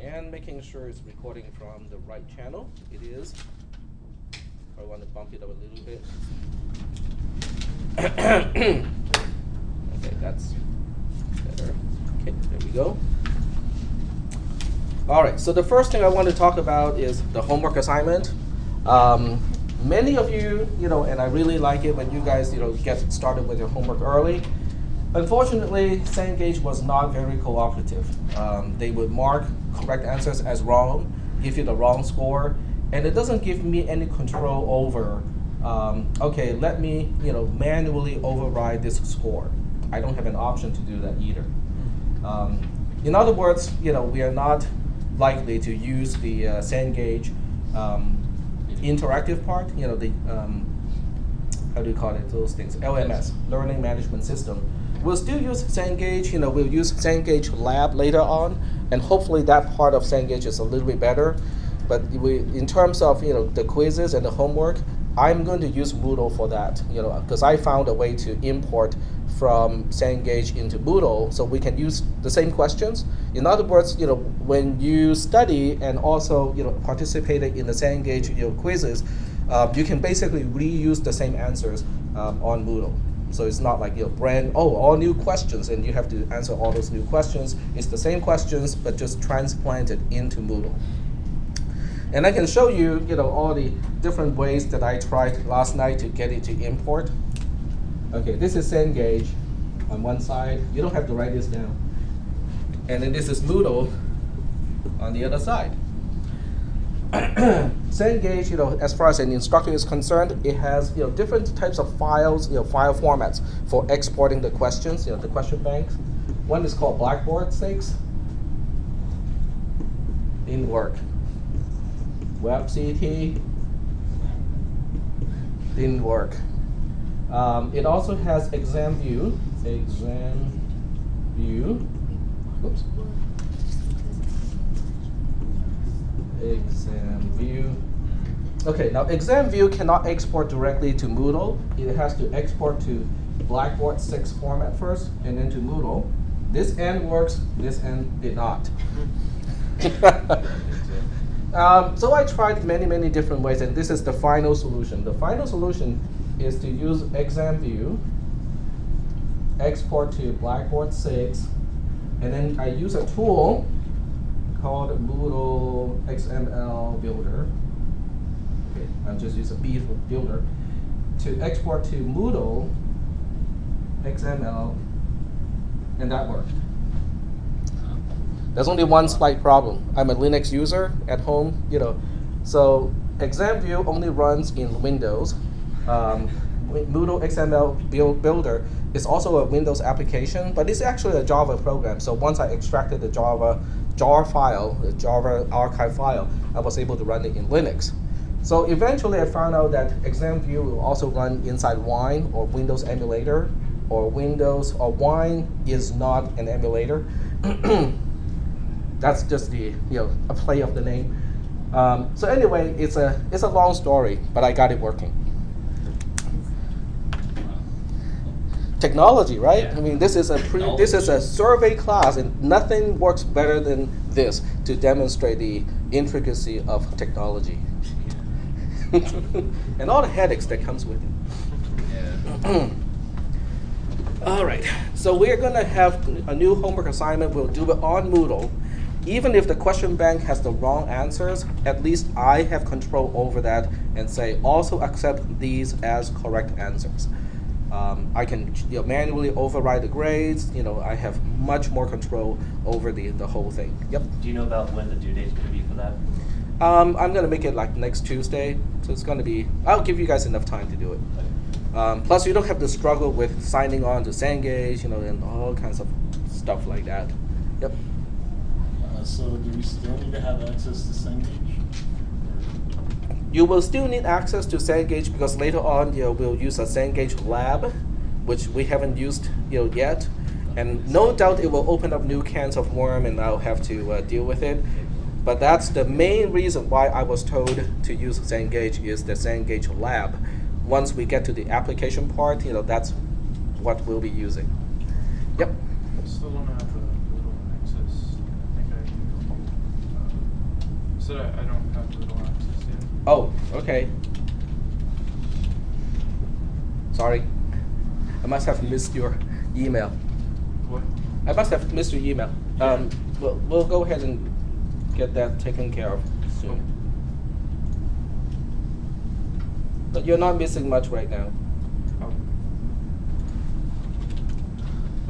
And making sure it's recording from the right channel. It is. I want to bump it up a little bit. Okay, that's better. Okay, there we go. All right, so the first thing I want to talk about is the homework assignment. Many of you, and I really like it when you guys, get started with your homework early. Unfortunately, Cengage was not very cooperative. They would mark correct answers as wrong, give you the wrong score, and it doesn't give me any control over, okay, let me, manually override this score. I don't have an option to do that either. In other words, we are not likely to use the Cengage interactive part, the, how do you call it, those things, LMS, Learning Management System. We'll still use Cengage, we'll use Cengage Lab later on, and hopefully that part of Cengage is a little bit better. But in terms of, the quizzes and the homework, I'm going to use Moodle for that, because I found a way to import from Cengage into Moodle, so we can use the same questions. In other words, when you study and also, participated in the Cengage, quizzes, you can basically reuse the same answers on Moodle. So it's not like all new questions and you have to answer all those new questions. It's the same questions but just transplanted into Moodle. And I can show you, all the different ways that I tried last night to get it to import. Okay, this is Cengage on one side. You don't have to write this down. And then this is Moodle on the other side. Cengage, as far as an instructor is concerned, it has different types of files, file formats for exporting the questions, the question banks. One is called Blackboard 6. Didn't work. WebCT didn't work. It also has exam view. Oops. Exam view. Okay, now exam view cannot export directly to Moodle. It has to export to Blackboard 6 format first and then to Moodle. This end works, this end did not. So I tried many different ways, and this is the final solution. The final solution is to use exam view, export to Blackboard 6, and then I use a tool called Moodle XML Builder. Okay, I'll just use a B for builder to export to Moodle XML, and that worked. There's only one slight problem. I'm a Linux user at home, so exam view only runs in Windows. Moodle XML Builder is also a Windows application, but it's actually a Java program. So once I extracted the Java jar file, the Java archive file, I was able to run it in Linux. So eventually I found out that exam view will also run inside Wine or Windows emulator, or Wine is not an emulator. That's just the a play of the name. So anyway, it's a long story, but I got it working. Technology, right? Yeah. I mean, this is a survey class, and nothing works better than this to demonstrate the intricacy of technology and all the headaches that comes with it. Yeah. All right, so we're going to have a new homework assignment. We'll do it on Moodle. Even if the question bank has the wrong answers, at least I have control over that and say also accept these as correct answers. I can manually override the grades. I have much more control over the whole thing. Yep. Do you know about when the due date's going to be for that? I'm going to make it like next Tuesday. So it's going to be, I'll give you guys enough time to do it. Okay. Plus, you don't have to struggle with signing on to Cengage, and all kinds of stuff like that. Yep. So do we still need to have access to Cengage? You will still need access to Cengage because later on, we'll use a Cengage Lab, which we haven't used yet, and no doubt it will open up new cans of worm, and I'll have to deal with it. But that's the main reason why I was told to use Cengage is the Cengage Lab. Once we get to the application part, that's what we'll be using. Yep. I still don't have Moodle access. I think I So I don't have little access yet. Oh, okay. Sorry. I must have missed your email. What? I must have missed your email. Yeah. We'll go ahead and get that taken care of soon. But you're not missing much right now. Oh.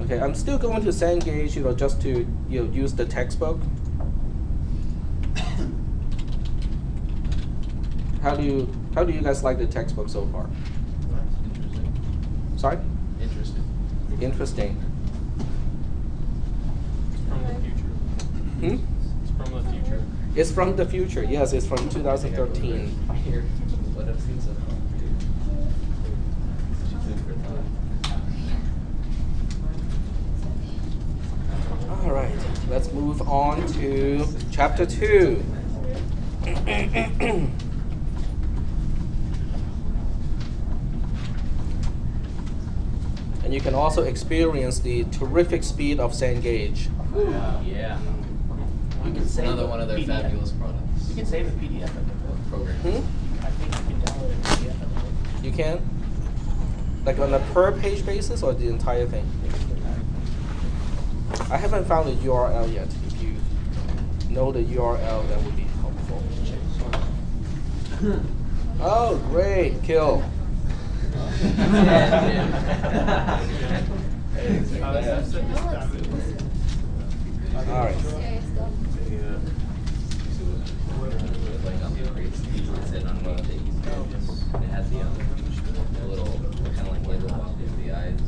Okay, I'm still going to Cengage, just to use the textbook. How do you guys like the textbook so far? Interesting. Sorry? Interesting. Interesting. From the future. Hmm? It's from the future. It's from the future. Yes, it's from 2013. Here. What I've seen so far. Food for thought. All right, let's move on to chapter 2. And you can also experience the terrific speed of Cengage. Yeah. You can save Another a one of their PDF. fabulous products. You can save a PDF of the book. Program. Hmm? I think you can download a PDF of the book. You can? Like on a per page basis or the entire thing? I haven't found the URL yet. If you know the URL, that would be helpful. Oh, great, kill. All right. Like on the crates, it said on one of the East pages, it has the little kind of like label on the eyes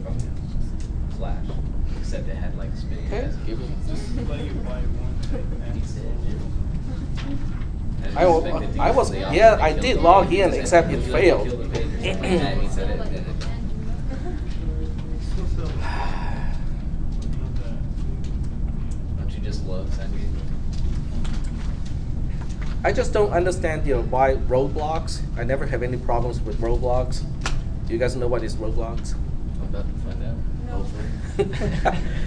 from Flash, except it had like spinning. Okay. Just let you buy one He said, I did log in, except it failed. He said it, then don't you just love Sandy? I just don't understand, why roadblocks. I never have any problems with roadblocks. Do you guys know what is roadblocks? I'm about to find out. Hopefully.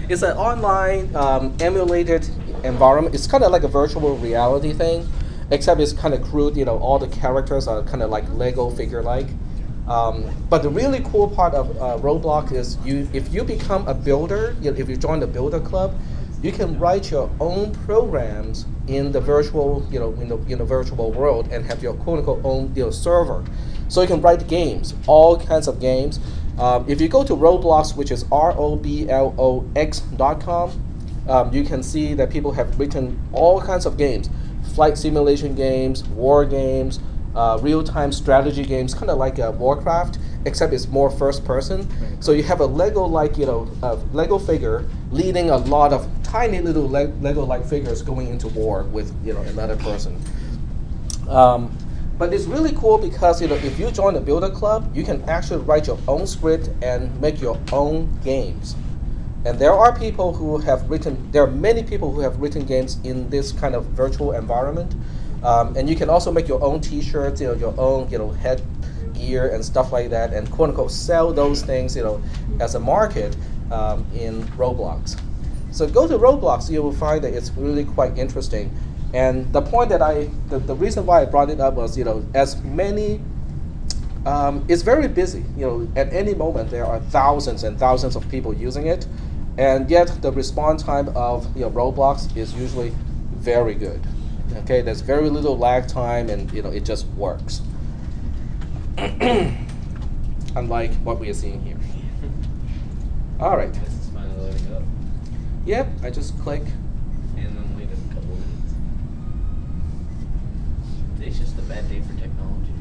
It's an online emulated environment. It's kind of like a virtual reality thing, except it's kind of crude. All the characters are kind of like Lego figure-like. But the really cool part of Roblox is if you become a builder, if you join the builder club, you can write your own programs in the virtual, in the virtual world and have your quote-unquote own server. So you can write games, all kinds of games. If you go to Roblox, which is roblox.com, you can see that people have written all kinds of games, flight simulation games, war games, real-time strategy games, kind of like Warcraft, except it's more first-person. So you have a Lego-like, Lego figure leading a lot of tiny little Lego-like figures going into war with, another person. But it's really cool because if you join the Builder Club, you can actually write your own script and make your own games. And there are many people who have written games in this kind of virtual environment. And you can also make your own T-shirts, your own headgear and stuff like that, and quote unquote sell those things, as a market in Roblox. So go to Roblox, you will find that it's really quite interesting. And the point that the reason why I brought it up was, as many, it's very busy. At any moment there are thousands and thousands of people using it, and yet the response time of Roblox is usually very good. Okay, there's very little lag time, and it just works. Unlike what we are seeing here. All right. This is finally loading up. Yep, I just click. And then wait a couple minutes. Today's just a bad day for technology.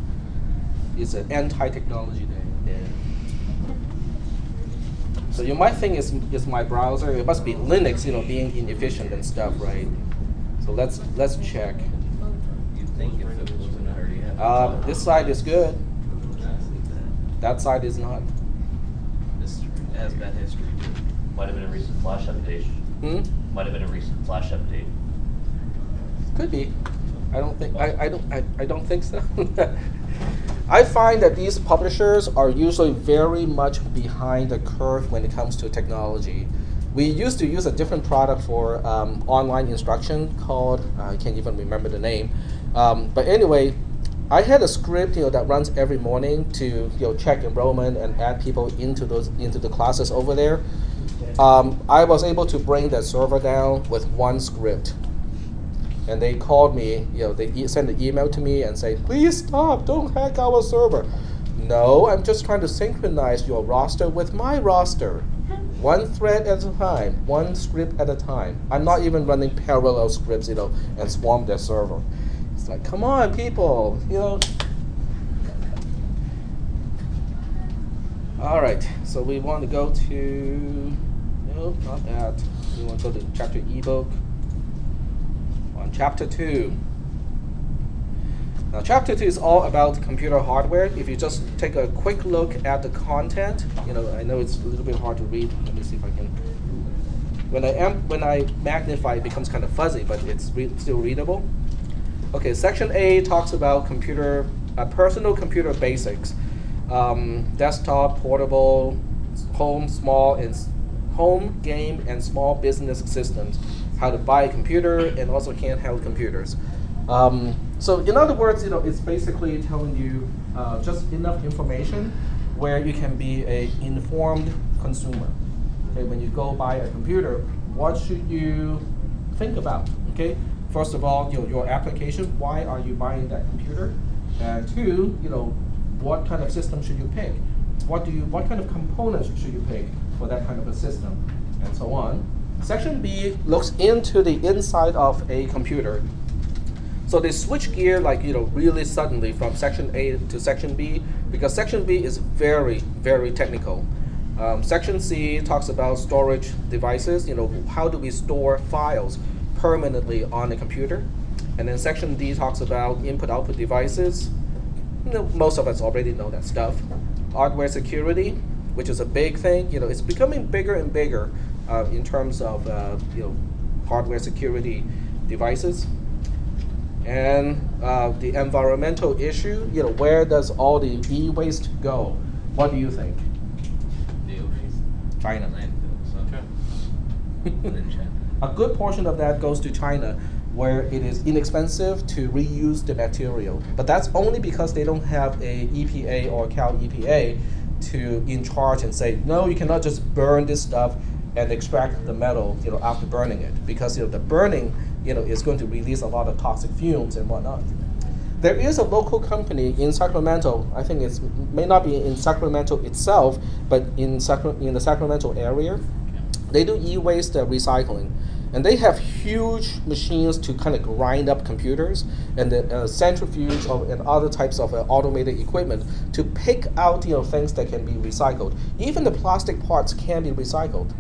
It's an anti-technology day. Yeah. So you might think it's my browser. It must be Linux, being inefficient and stuff, right? So let's check. You'd think if it wasn't already happening. This side is good. That side is not. This has bad history too. Might have been a recent Flash update. Might have been a recent Flash update. Could be. I don't think. I don't think so. I find that these publishers are usually very much behind the curve when it comes to technology. We used to use a different product for online instruction called, I can't even remember the name. But anyway, I had a script that runs every morning to check enrollment and add people into the classes over there. I was able to bring that server down with one script. And they called me, they sent an email to me and say, please stop, don't hack our server. No, I'm just trying to synchronize your roster with my roster. One thread at a time, one script at a time. I'm not even running parallel scripts, and swarm their server. It's like, come on, people, All right, so we want to go to, no, not that. We want to go to chapter ebook. On chapter 2. Now, chapter 2 is all about computer hardware. If you just take a quick look at the content, I know it's a little bit hard to read. Let me see if I can. When I magnify, it becomes kind of fuzzy, but it's still readable. Okay, section A talks about personal computer basics, desktop, portable, home, game, and small business systems. How to buy a computer and also handheld computers. So in other words, it's basically telling you just enough information where you can be an informed consumer. Okay, when you go buy a computer, what should you think about? Okay, first of all, your application. Why are you buying that computer? And two, what kind of system should you pick? What kind of components should you pick for that kind of a system, and so on. Section B looks into the inside of a computer. So they switch gear really suddenly from section A to section B because section B is very, very technical. Section C talks about storage devices. How do we store files permanently on a computer? And then section D talks about input-output devices. Most of us already know that stuff. Hardware security, which is a big thing. It's becoming bigger and bigger. In terms of hardware security devices, and the environmental issue, where does all the e-waste go? What do you think? The oceans. China. Landfills. In China. A good portion of that goes to China, where it is inexpensive to reuse the material. But that's only because they don't have a EPA or Cal EPA to in charge and say, no, you cannot just burn this stuff and extract the metal, after burning it, because the burning, is going to release a lot of toxic fumes and whatnot. There is a local company in Sacramento. I think it may not be in Sacramento itself, but in the Sacramento area. They do e-waste recycling, and they have huge machines to kind of grind up computers and the centrifuge and other types of automated equipment to pick out things that can be recycled. Even the plastic parts can be recycled.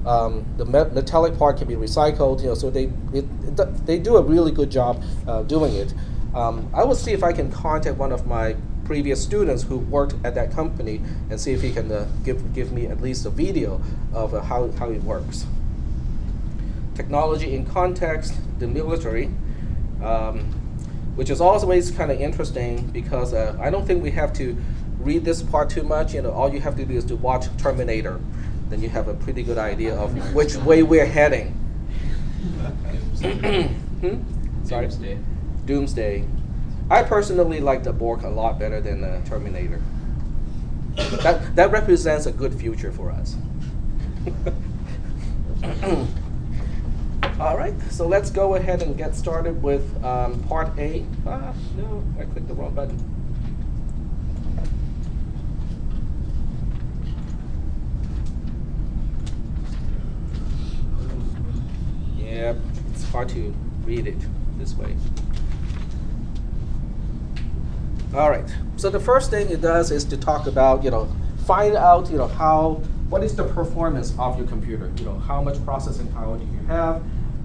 The metallic part can be recycled, so they do a really good job doing it. I will see if I can contact one of my previous students who worked at that company and see if he can give me at least a video of how it works. Technology in context, the military, which is always kind of interesting because I don't think we have to read this part too much. All you have to do is to watch Terminator. Then you have a pretty good idea of which way we're heading. Sorry? Doomsday. Doomsday. I personally like the Borg a lot better than Terminator. That represents a good future for us. All right, so let's go ahead and get started with part A. No, I clicked the wrong button. Yeah, it's hard to read it this way. All right, so the first thing it does is to talk about, find out, what is the performance of your computer? How much processing power do you have,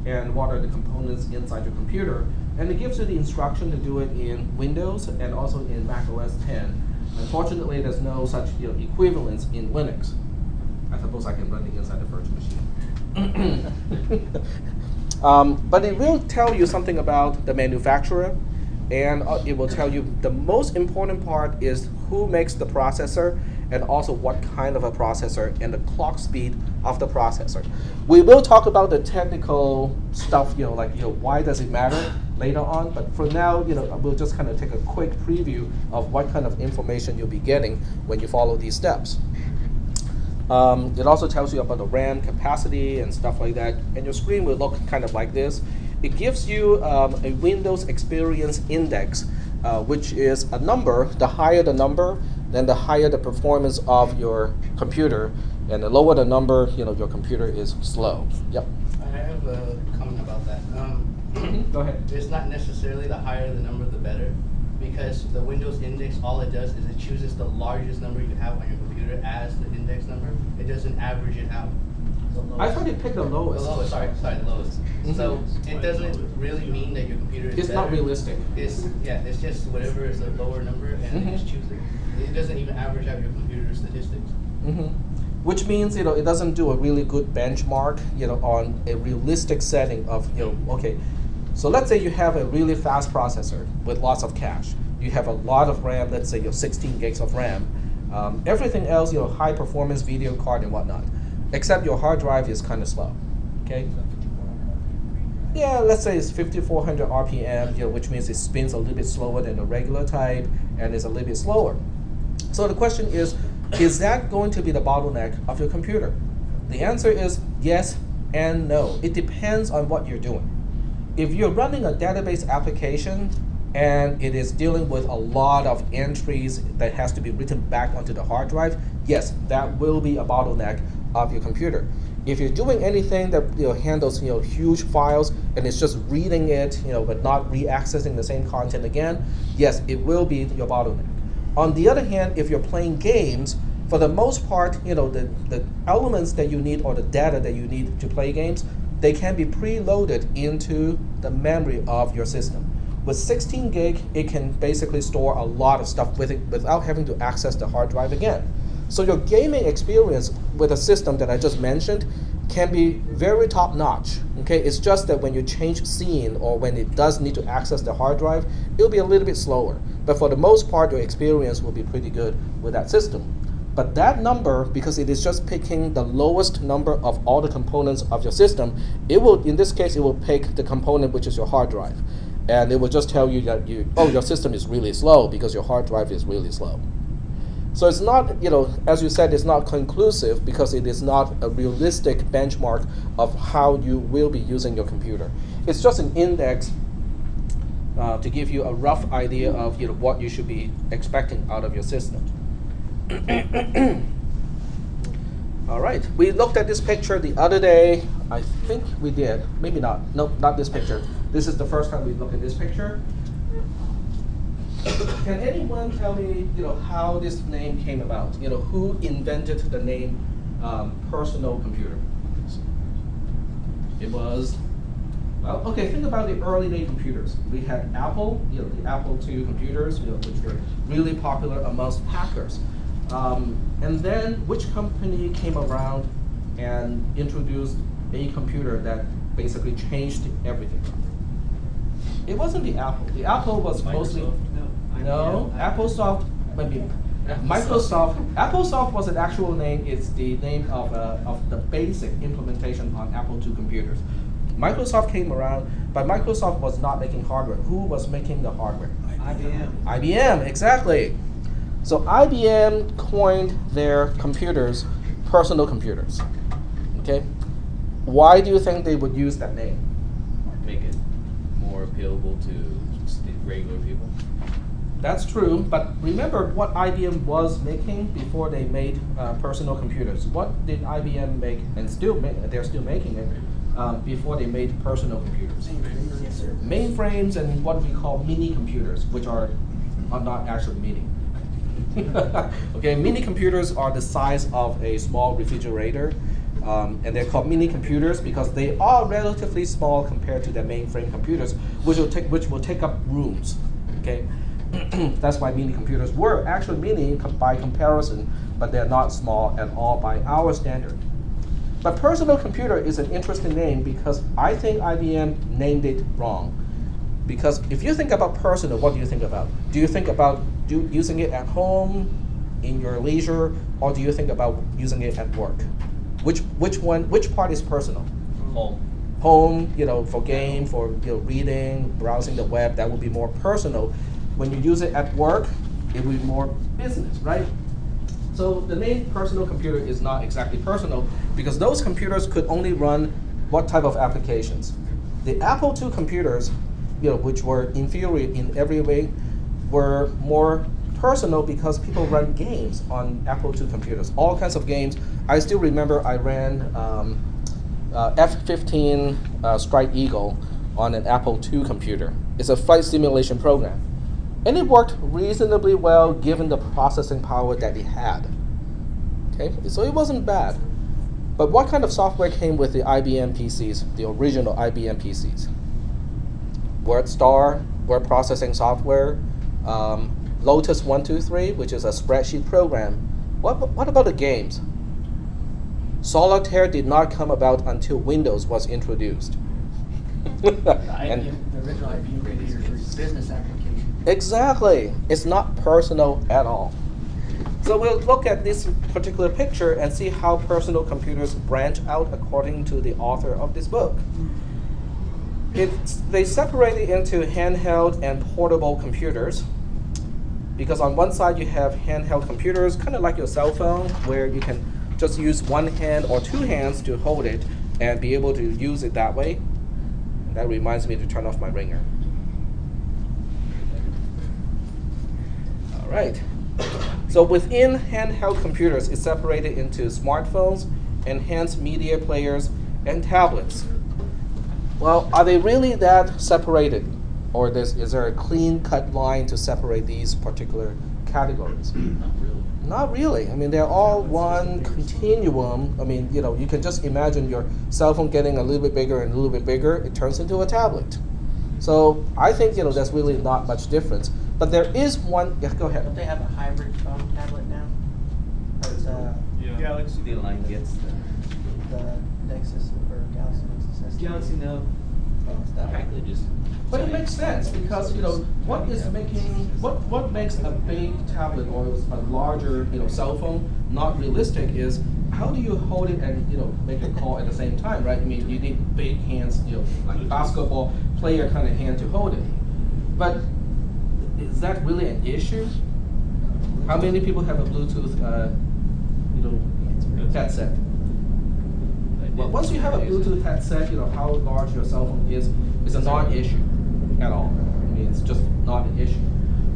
and what are the components inside your computer? And it gives you the instruction to do it in Windows and also in Mac OS X. Unfortunately, there's no such equivalence in Linux. I suppose I can run it inside the virtual machine. But it will tell you something about the manufacturer, and it will tell you the most important part is who makes the processor and also what kind of a processor and the clock speed of the processor. We will talk about the technical stuff, like why does it matter later on, but for now, we'll just kind of take a quick preview of what kind of information you'll be getting when you follow these steps. It also tells you about the RAM capacity and stuff like that, and your screen will look kind of like this. It gives you a Windows Experience Index, which is a number. The higher the number, then the higher the performance of your computer, and the lower the number, your computer is slow. Yep. I have a comment about that. Go ahead. It's not necessarily the higher the number, the better, because the Windows Index, all it does is it chooses the largest number you have on your computer as the index number. It doesn't average it out. I thought you picked the lowest. The lowest, sorry, the lowest. So it doesn't really mean that your computer is It's better. not realistic. It's just whatever is the lower number, and they just choose it. It doesn't even average out your computer statistics. Which means it doesn't do a really good benchmark on a realistic setting of okay. So let's say you have a really fast processor with lots of cache. You have a lot of RAM. Let's say 16 gigs of RAM. Everything else, high performance video card and whatnot, except your hard drive is kind of slow. Okay. Yeah, let's say it's 5400 RPM, which means it spins a little bit slower than the regular type and is a little bit slower. So the question is that going to be the bottleneck of your computer? The answer is yes and no. It depends on what you're doing. If you're running a database application and it is dealing with a lot of entries that has to be written back onto the hard drive, yes, that will be a bottleneck of your computer. If you're doing anything that handles huge files and it's just reading it, but not re-accessing the same content again, yes, it will be your bottleneck. On the other hand, if you're playing games, for the most part, the elements that you need or the data that you need to play games, they can be preloaded into the memory of your system. With 16 gig, it can basically store a lot of stuff with it without having to access the hard drive again. So your gaming experience with a system that I just mentioned can be very top-notch. Okay, it's just that when you change scene or when it does need to access the hard drive, it'll be a little bit slower. But for the most part, your experience will be pretty good with that system. But that number, because it is just picking the lowest number of all the components of your system, it will, in this case, it will pick the component which is your hard drive. And it will just tell you that your system is really slow because your hard drive is really slow. So it's not, as you said, it's not conclusive because it is not a realistic benchmark of how you will be using your computer. It's just an index to give you a rough idea of what you should be expecting out of your system. All right, we looked at this picture the other day. I think we did, maybe not. No, not this picture. This is the first time we looked at this picture. Can anyone tell me, how this name came about? Who invented the name personal computer? It was, well, okay, think about the early day computers. We had Apple, the Apple II computers, which were really popular amongst hackers. And then which company came around and introduced a computer that basically changed everything? It wasn't the Apple. The Apple was mostly, no, AppleSoft, Microsoft. AppleSoft was an actual name. It's the name of the basic implementation on Apple II computers. Microsoft came around, but Microsoft was not making hardware. Who was making the hardware? IBM. IBM, exactly. So IBM coined their computers personal computers. Okay, why do you think they would use that name? Make it more appealable to regular people. That's true, but remember what IBM was making before they made personal computers. What did IBM make, and they're still making it, before they made personal computers? Mainframes and what we call mini computers, which are not actually mini. Okay, mini computers are the size of a small refrigerator, and they're called mini computers because they are relatively small compared to the mainframe computers, which will take up rooms. Okay, that's why mini computers were actually mini by comparison, but they're not small at all by our standard. But personal computer is an interesting name because I think IBM named it wrong. Because if you think about personal, what do you think about? Do you think about using it at home, in your leisure, or do you think about using it at work? Which part is personal? Home. Home, for game, for reading, browsing the web, that would be more personal. When you use it at work, it will be more business, right? So the name personal computer is not exactly personal because those computers could only run what type of applications? The Apple II computers, which were inferior in every way, were more personal because people run games on Apple II computers, all kinds of games. I still remember I ran F-15 Strike Eagle on an Apple II computer. It's a flight simulation program. And it worked reasonably well given the processing power that it had. Okay, so it wasn't bad. But what kind of software came with the IBM PCs, the original IBM PCs? WordStar, word processing software, Lotus 123, which is a spreadsheet program. What about the games? Solitaire did not come about until Windows was introduced. The original IBM computers were business application. Exactly. It's not personal at all. So we'll look at this particular picture and see how personal computers branch out according to the author of this book. They separate it into handheld and portable computers, because on one side you have handheld computers, kind of like your cell phone, where you can just use one hand or two hands to hold it and be able to use it that way. That reminds me to turn off my ringer. All right. So within handheld computers, it's separated into smartphones, enhanced media players, and tablets. Well, are they really that separated? Or is there a clean-cut line to separate these particular categories? Not really. Not really. I mean, they're all one continuum. I mean, you can just imagine your cell phone getting a little bit bigger and a little bit bigger. It turns into a tablet. So I think, there's really not much difference. But there is one. Yeah, go ahead. Don't they have a hybrid phone tablet now? Or is Galaxy. The line gets the Nexus or Galaxy Nexus? Galaxy no. Oh, it's that Frankly, just. But it makes sense because what makes a big tablet or a larger cell phone not realistic is how do you hold it and make a call at the same time, right? I mean, you need big hands, like a basketball player kind of hand to hold it. But is that really an issue? How many people have a Bluetooth headset? Well, once you have a Bluetooth headset, how large your cell phone is a non-issue at all. I mean, it's just not an issue.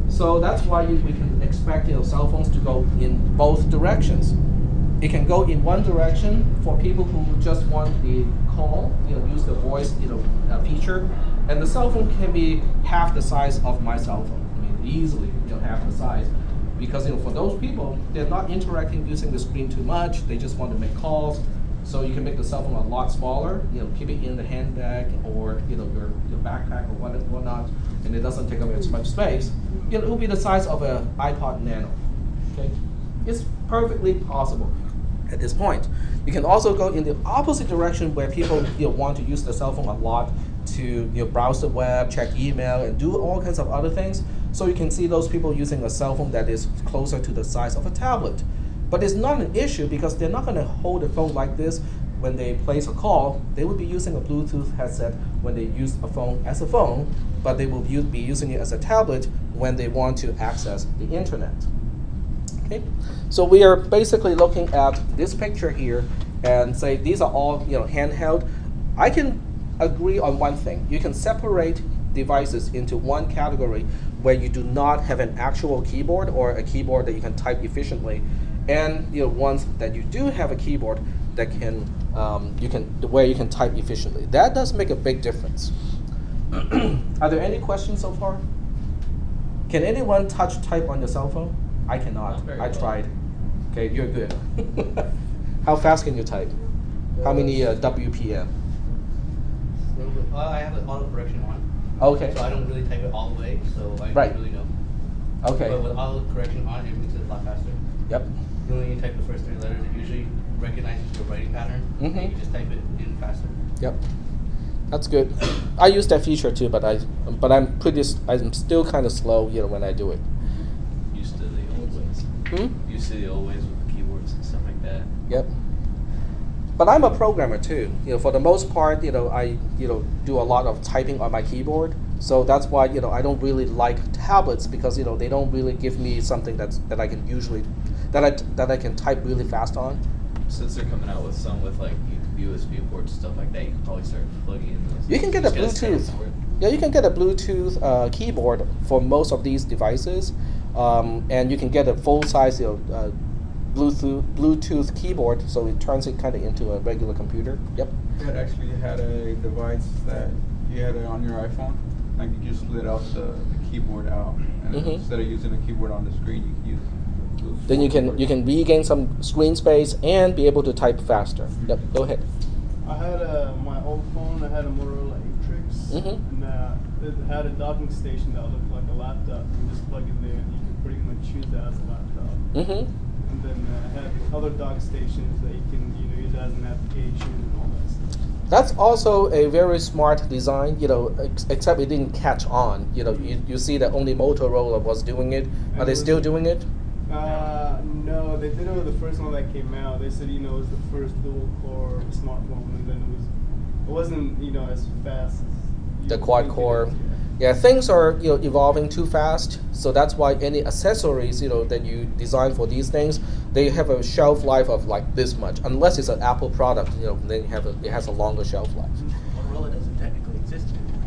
So that's why we can expect cell phones to go in both directions. It can go in one direction for people who just want the call, use the voice, feature, and the cell phone can be half the size of my cell phone. I mean, easily, half the size, because for those people, they're not interacting using the screen too much. They just want to make calls. So you can make the cell phone a lot smaller, keep it in the handbag or your backpack or whatnot, and it doesn't take up as much space. It will be the size of an iPod Nano. Okay, it's perfectly possible at this point. You can also go in the opposite direction where people want to use the cell phone a lot to browse the web, check email, and do all kinds of other things. So you can see those people using a cell phone that is closer to the size of a tablet. But it's not an issue because they're not going to hold a phone like this when they place a call. They will be using a Bluetooth headset when they use a phone as a phone, but they will be using it as a tablet when they want to access the internet. Okay, so we are basically looking at this picture here and say these are all handheld. I can agree on one thing. You can separate devices into one category where you do not have an actual keyboard or a keyboard that you can type efficiently, and ones that you do have a keyboard that where you can type efficiently. That does make a big difference. Are there any questions so far? Can anyone type on your cell phone? I cannot. I tried. Okay, you're good. How fast can you type? How many WPM? I have the auto correction on. Okay. So I don't really type it all the way, so I Right. don't really know. Okay. But with auto correction on, it makes it a lot faster. Yep. When you type the first 3 letters, it usually recognizes your writing pattern, and you just type it in faster. Yep. That's good. I use that feature too, but I'm still kind of slow, when I do it. Used to the old ways. Hmm? used to the old ways with the keyboards and stuff like that. Yep. But I'm a programmer too. For the most part, I do a lot of typing on my keyboard. So that's why I don't really like tablets because they don't really give me something that I can usually that I can type really fast on. Since they're coming out with some with like USB ports and stuff like that, you can probably start plugging in those. You can get a Just stand Bluetooth. for it. Yeah, you can get a Bluetooth keyboard for most of these devices, and you can get a full size Bluetooth keyboard, so it turns it kind of into a regular computer. Yep. It actually had a device that you had it on your iPhone. Like you just split out the keyboard out, and instead of using the keyboard on the screen, you can use. Then you can regain some screen space and be able to type faster. Yep. Go ahead. I had my old phone. I had a Motorola Atrix, and it had a docking station that looked like a laptop. You just plug it there, and you can pretty much use that as a laptop. And then I had other dock stations that you can use as an application and all that stuff. That's also a very smart design, except it didn't catch on. You see that only Motorola was doing it. Are they still doing it? No, they did it with the first one that came out. They said, it was the first dual-core smartphone, and then it wasn't, as fast as The quad core. Yeah, things are evolving too fast, so that's why any accessories that you design for these things, they have a shelf life of like this much. Unless it's an Apple product, then it has a longer shelf life. Motorola doesn't technically exist anymore.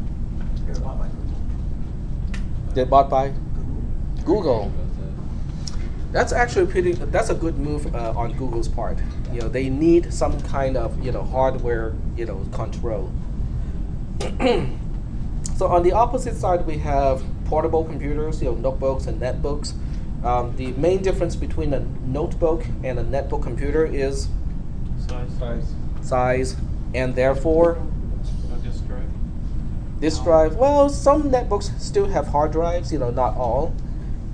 They were bought by Google. They're bought by Google. That's actually that's a good move on Google's part. They need some kind of hardware control. So on the opposite side, we have portable computers, notebooks and netbooks. The main difference between a notebook and a netbook computer is size, and therefore Disk drive. disk drive. Well, some netbooks still have hard drives, not all.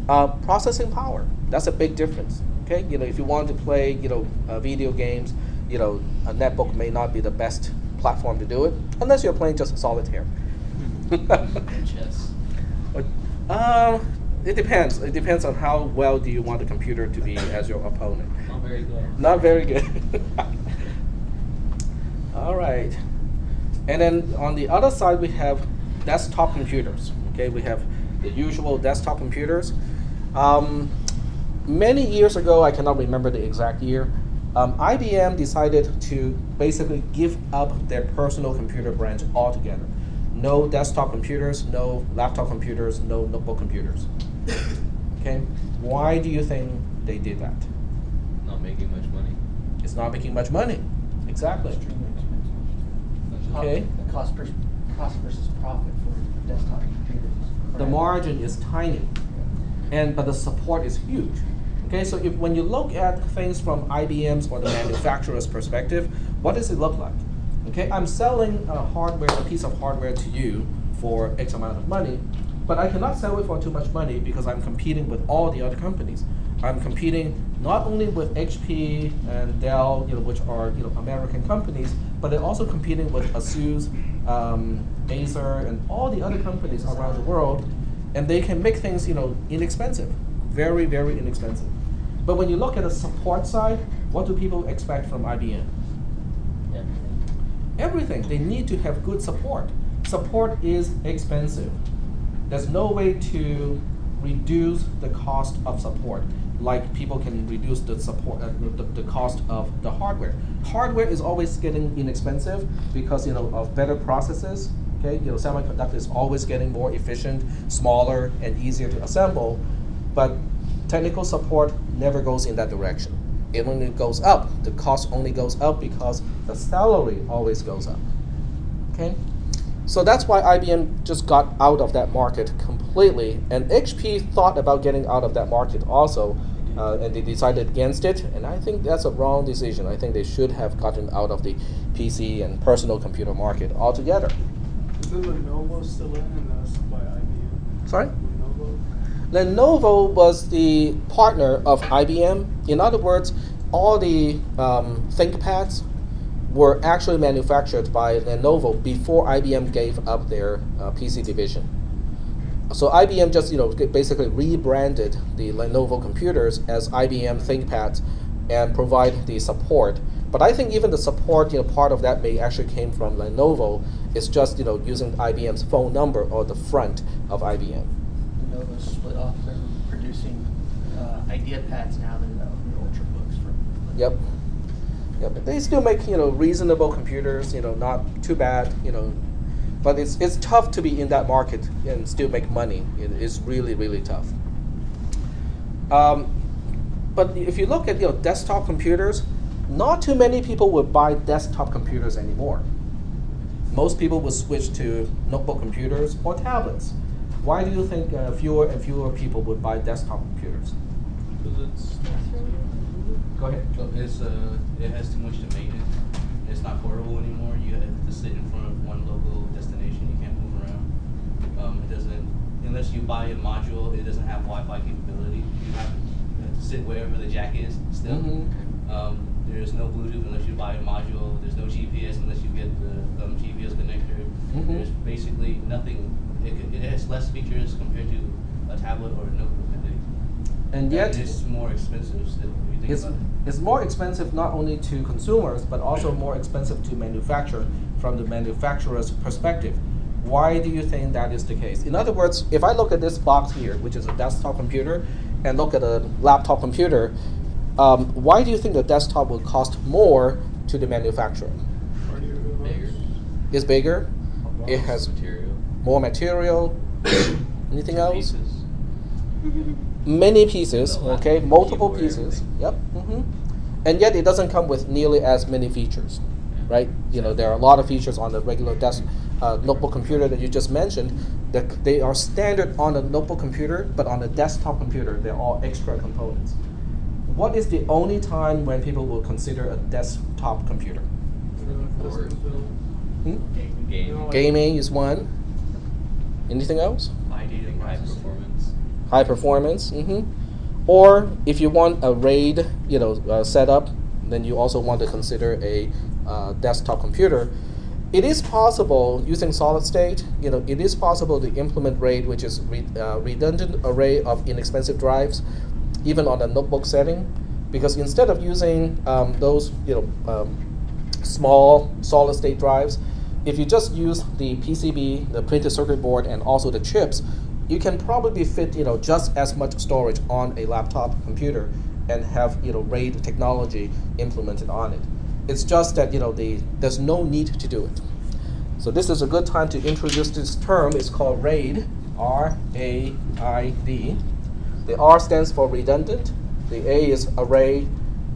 Processing power, that's a big difference. Okay, if you want to play, video games, a netbook may not be the best platform to do it, unless you're playing just solitaire. Chess. It depends. It depends on how well do you want the computer to be as your opponent. Not very good. Not very good. All right. And then on the other side, we have desktop computers. Okay, we have the usual desktop computers. Many years ago, I cannot remember the exact year, IBM decided to basically give up their personal computer branch altogether. No desktop computers, no laptop computers, no notebook computers. Okay, why do you think they did that? Not making much money. It's not making much money. Exactly. Extremely expensive. Okay. The cost versus profit for desktop computers. The margin is tiny, but the support is huge. Okay, so when you look at things from IBM's or the manufacturer's perspective, what does it look like? Okay, I'm selling a piece of hardware to you for X amount of money, but I cannot sell it for too much money because I'm competing with all the other companies. I'm competing not only with HP and Dell, which are American companies, but they're also competing with ASUS, Acer, and all the other companies around the world, and they can make things inexpensive, very, very inexpensive. But when you look at the support side, what do people expect from IBM? Everything. They need to have good support. Support is expensive. There's no way to reduce the cost of support like people can reduce the support, the cost of the hardware. Hardware is always getting inexpensive because of better processes. Okay, semiconductor is always getting more efficient, smaller, and easier to assemble. But technical support never goes in that direction. It only goes up. The cost only goes up because the salary always goes up. Okay, so that's why IBM just got out of that market completely, and HP thought about getting out of that market also, and they decided against it. And I think that's a wrong decision. I think they should have gotten out of the PC and personal computer market altogether. Isn't Lenovo still in and that's by IBM? Sorry? Lenovo? Lenovo was the partner of IBM. In other words, all the ThinkPads were actually manufactured by Lenovo before IBM gave up their PC division. So IBM just basically rebranded the Lenovo computers as IBM ThinkPads and provide the support. But I think even the support, part of that may actually came from Lenovo. It's just using IBM's phone number or the front of IBM. Lenovo split off. They're producing IdeaPads now. They're the Ultrabooks from. Yep. But they still make reasonable computers. Not too bad. But it's tough to be in that market and still make money. It's really, really tough. But if you look at desktop computers, not too many people would buy desktop computers anymore. Most people would switch to notebook computers or tablets. Why do you think fewer and fewer people would buy desktop computers? Because it's Go ahead. So it has too much to maintain. It's not portable anymore. You have to sit in front of one local destination. You can't move around. It doesn't, unless you buy a module, it doesn't have Wi-Fi capability. You have to sit wherever the jack is still. There's no Bluetooth unless you buy a module. There's no GPS unless you get the GPS connector. There's basically nothing. It has less features compared to a tablet or a notebook, I think. And yet, it's more expensive still. If you think about it. it's more expensive not only to consumers, but also more expensive to manufacture from the manufacturer's perspective. Why do you think that is the case? In other words, if I look at this box here, which is a desktop computer, and look at a laptop computer, why do you think the desktop will cost more to the manufacturer? Bigger. It's bigger. It has Material. more material. Anything else? Pieces. Many pieces, No, okay, multiple keyboard, pieces. everything. Yep. And yet it doesn't come with nearly as many features, right? There are a lot of features on the regular notebook computer that you just mentioned. That they are standard on a notebook computer, but on a desktop computer, they're all extra components. What is the only time when people will consider a desktop computer? Board. Game. Gaming is one. Anything else? High performance. High performance. Or if you want a RAID, setup, then you also want to consider a desktop computer. It is possible using solid state. It is possible to implement RAID, which is redundant array of inexpensive drives, even on a notebook setting, because instead of using those small solid state drives, if you just use the PCB, the printed circuit board, and also the chips, you can probably fit just as much storage on a laptop computer and have RAID technology implemented on it. It's just that there's no need to do it. So this is a good time to introduce this term. It's called RAID, R-A-I-D. The R stands for redundant. The A is array.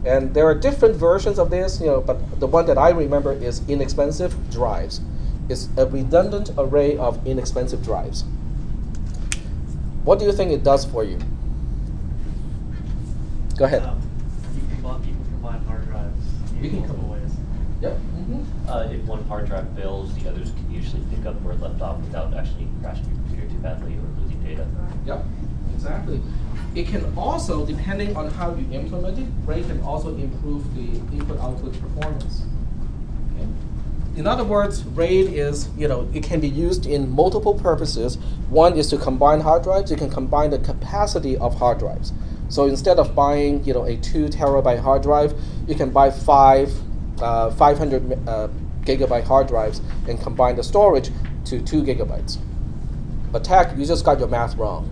And there are different versions of this, but the one that I remember is inexpensive drives. It's a redundant array of inexpensive drives. What do you think it does for you? Go ahead. You can combine hard drives You in can multiple ways. Yep. If one hard drive fails, the others can usually pick up where it left off without actually crashing your computer too badly or losing data. Yep, exactly. It can also, depending on how you implement it, RAID can also improve the input-output performance. Okay. In other words, RAID is, it can be used in multiple purposes. One is to combine hard drives. You can combine the capacity of hard drives. So instead of buying, a 2 terabyte hard drive, you can buy 500 gigabyte hard drives and combine the storage to 2 gigabytes. But Tech, you just got your math wrong.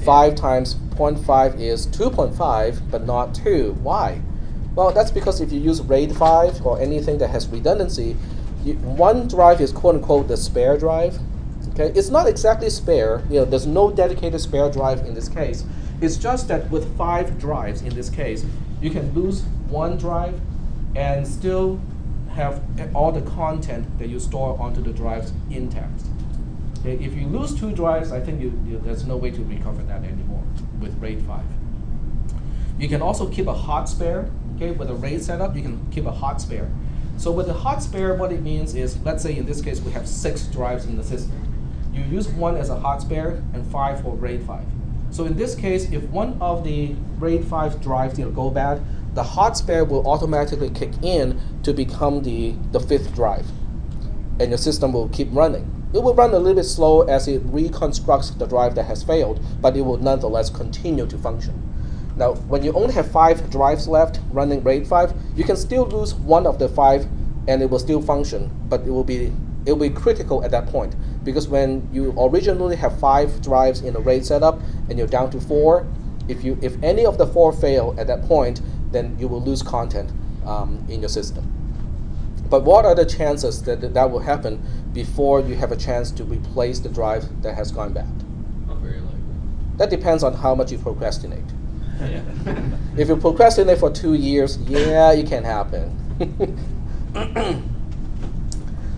5 times 0.5 is 2.5, but not 2. Why? Well, that's because if you use RAID 5 or anything that has redundancy, one drive is quote-unquote the spare drive. Okay, it's not exactly spare. There's no dedicated spare drive in this case. It's just that with 5 drives in this case, you can lose one drive and still have all the content that you store onto the drives intact. Okay, if you lose 2 drives, I think there's no way to recover that anymore with RAID 5. You can also keep a hot spare. Okay, with a RAID setup, you can keep a hot spare. So with a hot spare, what it means is, let's say in this case we have 6 drives in the system. You use 1 as a hot spare and 5 for RAID 5. So in this case, if one of the RAID 5 drives go bad, the hot spare will automatically kick in to become the 5th drive, and your system will keep running. it will run a little bit slow as it reconstructs the drive that has failed, but it will nonetheless continue to function. Now, when you only have 5 drives left running RAID 5, you can still lose one of the 5 and it will still function, but it will be critical at that point, because when you originally have 5 drives in a RAID setup and you're down to 4, if any of the 4 fail at that point, then you will lose content in your system. But what are the chances that that will happen before you have a chance to replace the drive that has gone bad? Not very likely. That depends on how much you procrastinate. Yeah. If you procrastinate for 2 years, yeah, it can happen.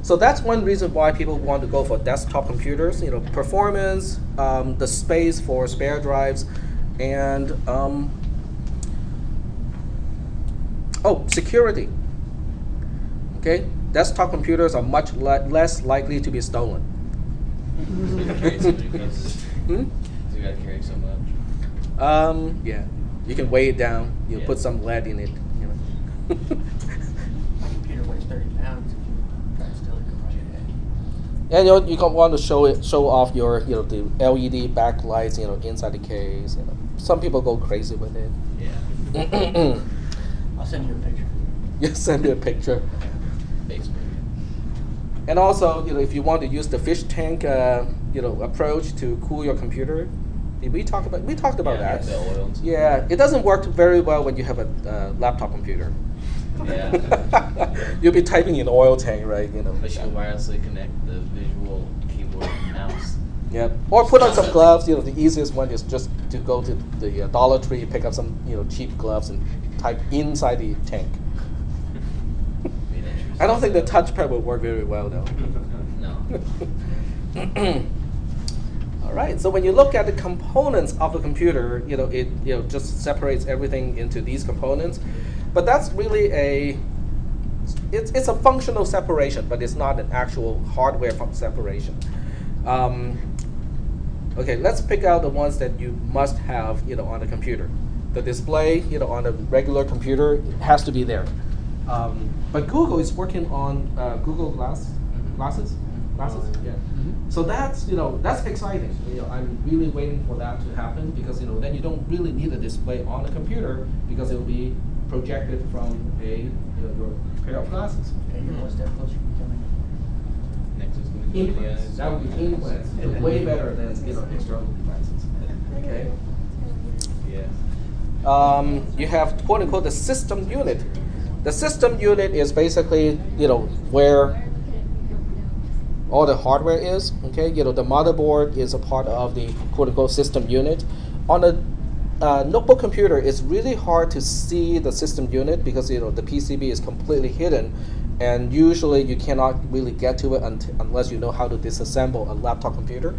So that's one reason why people want to go for desktop computers. Performance, the space for spare drives, and security. Okay, desktop computers are much less likely to be stolen. Carry so many pieces. You gotta carry so much. Yeah, you can weigh it down. You Yeah. put some lead in it. My computer weighs 30 pounds. If you try to steal it, go right ahead. And you want to show off your the LED backlights inside the case. Some people go crazy with it. Yeah. I'll send you a picture. You send me a picture. Facebook. And also, if you want to use the fish tank, approach to cool your computer, we talked about Yeah, that. the oil. Yeah, it doesn't work very well when you have a laptop computer. Yeah. You'll be typing in oil tank, right? But you can wirelessly connect the visual keyboard and mouse. Yep. Or put on some gloves. The easiest one is just to go to the Dollar Tree, pick up some cheap gloves, and type inside the tank. I don't think the touchpad will work very well though. No. All right. So when you look at the components of the computer, it just separates everything into these components. But that's really it's a functional separation, but it's not an actual hardware separation. Okay, let's pick out the ones that you must have on the computer. The display on a regular computer has to be there. But Google is working on Google glasses. Yeah. So that's exciting. I'm really waiting for that to happen, because then you don't really need a display on the computer, because it will be projected from your pair of glasses. Okay, you're one step closer to becoming. Next is going to be Implants. That would be implants. Way better than external devices. Okay. Yeah. You have quote unquote the system unit. The system unit is basically where all the hardware is. Okay, the motherboard is a part of the quote unquote system unit. On a notebook computer, it's really hard to see the system unit, because the PCB is completely hidden, and usually you cannot really get to it unless you know how to disassemble a laptop computer.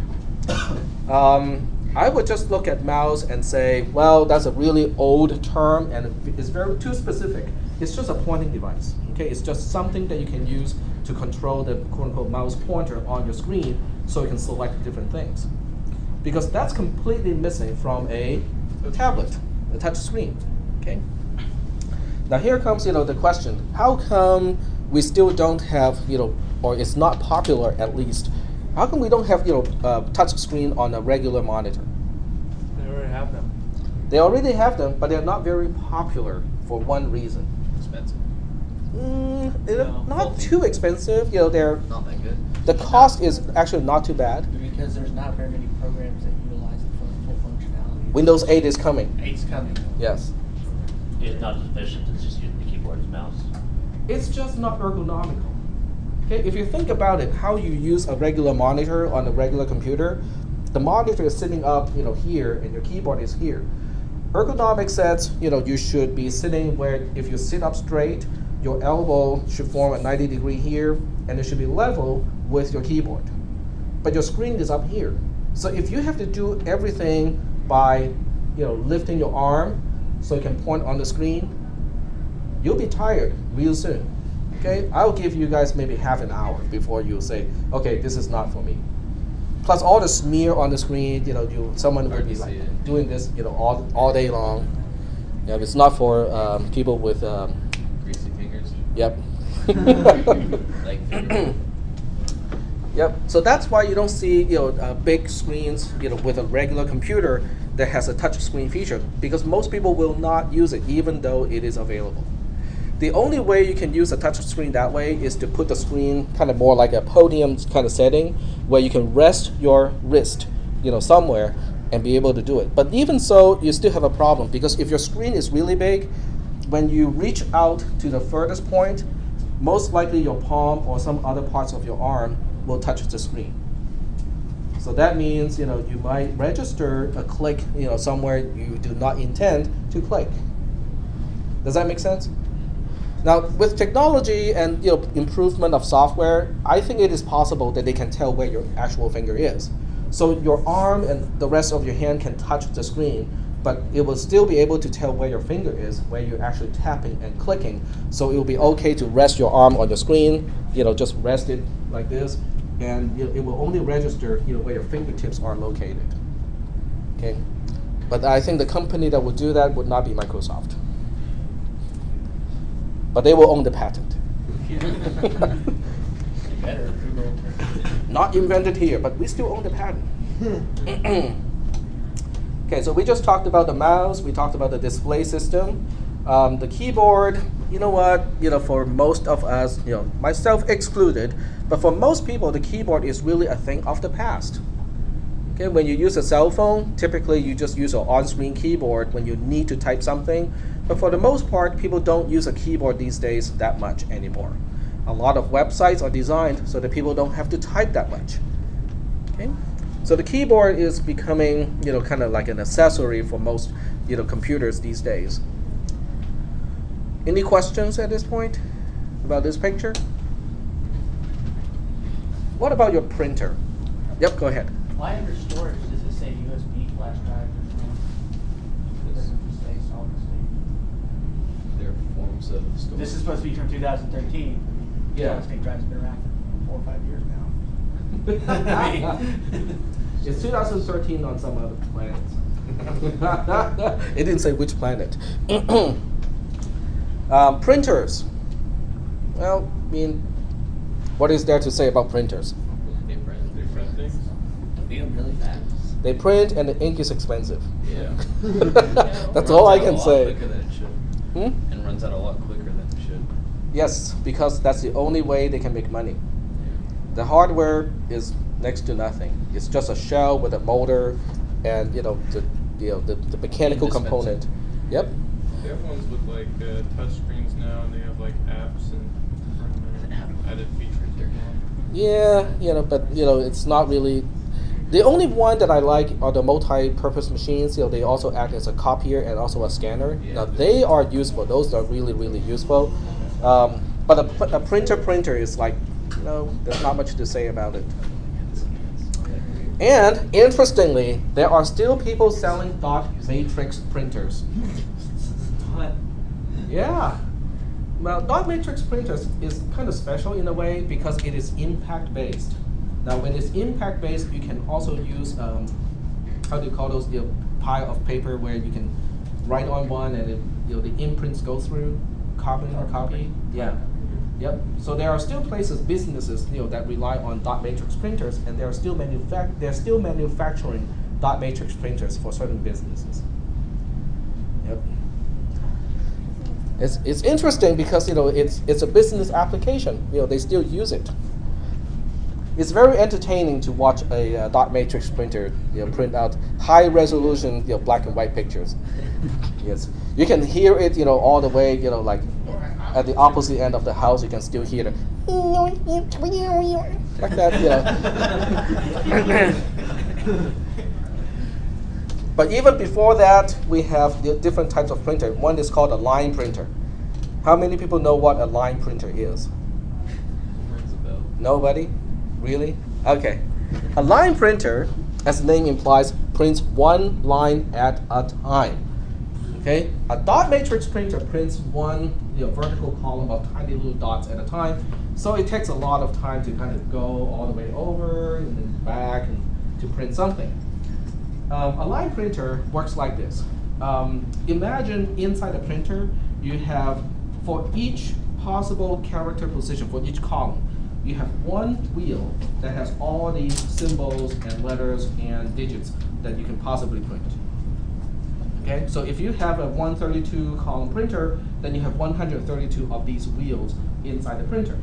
I would just look at mouse and say, well, that's a really old term, and it's too specific. It's just a pointing device. Okay, it's just something that you can use to control the quote-unquote mouse pointer on your screen, so you can select different things. Because that's completely missing from a tablet, a touch screen. Okay. Now here comes the question: how come we still don't have or it's not popular at least? How come we don't have touch screen on a regular monitor? They already have them. They already have them, but they're not very popular for one reason. Expensive. They're No, not faulty. too expensive. They're Not that good. the cost is actually not too bad. Because there's not very many programs that utilize the full functionality. Windows 8 is coming. 8's coming. Yes. It's not as efficient as just using the keyboard and mouse. It's just not ergonomical. Okay, if you think about it, how you use a regular monitor on a regular computer, the monitor is sitting up, here, and your keyboard is here. Ergonomics says, you should be sitting where, if you sit up straight, your elbow should form a 90-degree here, and it should be level with your keyboard. But your screen is up here. So if you have to do everything by, lifting your arm so you can point on the screen, you'll be tired real soon. Okay, I'll give you guys maybe half an hour before you say, okay, this is not for me. Plus all the smear on the screen, someone will be to like see it. doing this, all day long. Yeah, it's not for people with, Greasy fingers. yep. Like finger. Yep. So that's why you don't see big screens with a regular computer that has a touch screen feature, because most people will not use it even though it is available. The only way you can use a touch screen that way is to put the screen kind of more like a podium kind of setting where you can rest your wrist somewhere and be able to do it. But even so, you still have a problem, because if your screen is really big, when you reach out to the furthest point, most likely your palm or some other parts of your arm will touch the screen. So that means you might register a click somewhere you do not intend to click. Does that make sense? Now, with technology and improvement of software, I think it is possible that they can tell where your actual finger is. So your arm and the rest of your hand can touch the screen, but it will still be able to tell where your finger is, where you're actually tapping and clicking. So it will be okay to rest your arm on the screen, just rest it like this, and it will only register where your fingertips are located. Okay, but I think the company that would do that would not be Microsoft. But they will own the patent. Better Google. Not invented here, but we still own the patent. Okay, so we just talked about the mouse, we talked about the display system. The keyboard, you know what, for most of us, myself excluded, but for most people, the keyboard is really a thing of the past. Okay, when you use a cell phone, typically you just use an on-screen keyboard when you need to type something. But for the most part, people don't use a keyboard these days that much anymore. A lot of websites are designed so that people don't have to type that much. Okay? So the keyboard is becoming, kind of like an accessory for most, computers these days. Any questions at this point about this picture? What about your printer? Yep, go ahead. Why under storage does it say USB flash drive or something? It doesn't just say solid state. There are forms of storage. This is supposed to be from 2013. Yeah. Solid state drives have been around for 4 or 5 years now. I mean, It's 2013 on some other planets. It didn't say which planet. Printers. Well, I mean, what is there to say about printers? They print things. Beat them really fast. They print and the ink is expensive. Yeah. That's all I can say. Quicker than it should. And runs out a lot quicker than it should. Yes, because that's the only way they can make money. The hardware is next to nothing. It's just a shell with a motor and the mechanical component. Yep. They have ones with like touch screens now, and they have like apps and added features. Yeah, but it's not really. The only one that I like are the multi-purpose machines. They also act as a copier and also a scanner. Yeah. Now they are useful. Those are really, really useful. But a printer is like, there's not much to say about it. And interestingly, there are still people selling dot matrix printers. What? Yeah. Well, dot matrix printers is kind of special in a way because it is impact based. Now, when it's impact based, you can also use how do you call those? Pile of paper where you can write on one and it, the imprints go through carbon or copy. Yeah. Yep. So there are still businesses, that rely on dot matrix printers, and they're still manufacturing dot matrix printers for certain businesses. Yep. It's interesting because it's a business application. They still use it. It's very entertaining to watch a dot matrix printer print out high resolution black and white pictures. Yes, you can hear it all the way like at the opposite end of the house. You can still hear it like that. But even before that, we have the different types of printer. One is called a line printer. How many people know what a line printer is? Rings a bell. Nobody? Really? Okay. A line printer, as the name implies, prints one line at a time. Okay? A dot matrix printer prints one vertical column of tiny little dots at a time. So it takes a lot of time to kind of go all the way over and then back and to print something. A line printer works like this. Imagine inside a printer, you have, for each possible character position, for each column, you have one wheel that has all the symbols and letters and digits that you can possibly print. Okay, so if you have a 132 column printer, then you have 132 of these wheels inside the printer.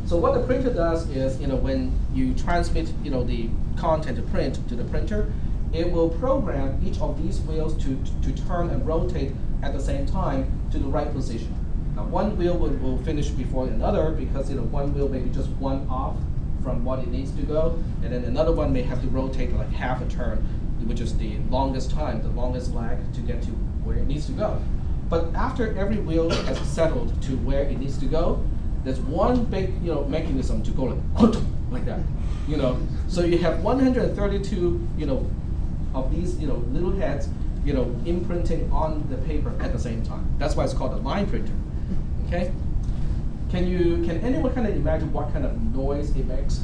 So what the printer does is, when you transmit, the content to print to the printer, it will program each of these wheels to turn and rotate at the same time to the right position. Now, one wheel will finish before another because one wheel may be just one off from what it needs to go, and then another one may have to rotate like half a turn, which is the longest time, the longest lag to get to where it needs to go. But after every wheel has settled to where it needs to go, there's one big mechanism to go like that. So you have 132 of these little heads imprinting on the paper at the same time. That's why it's called a line printer. Okay? Can anyone kind of imagine what kind of noise it makes?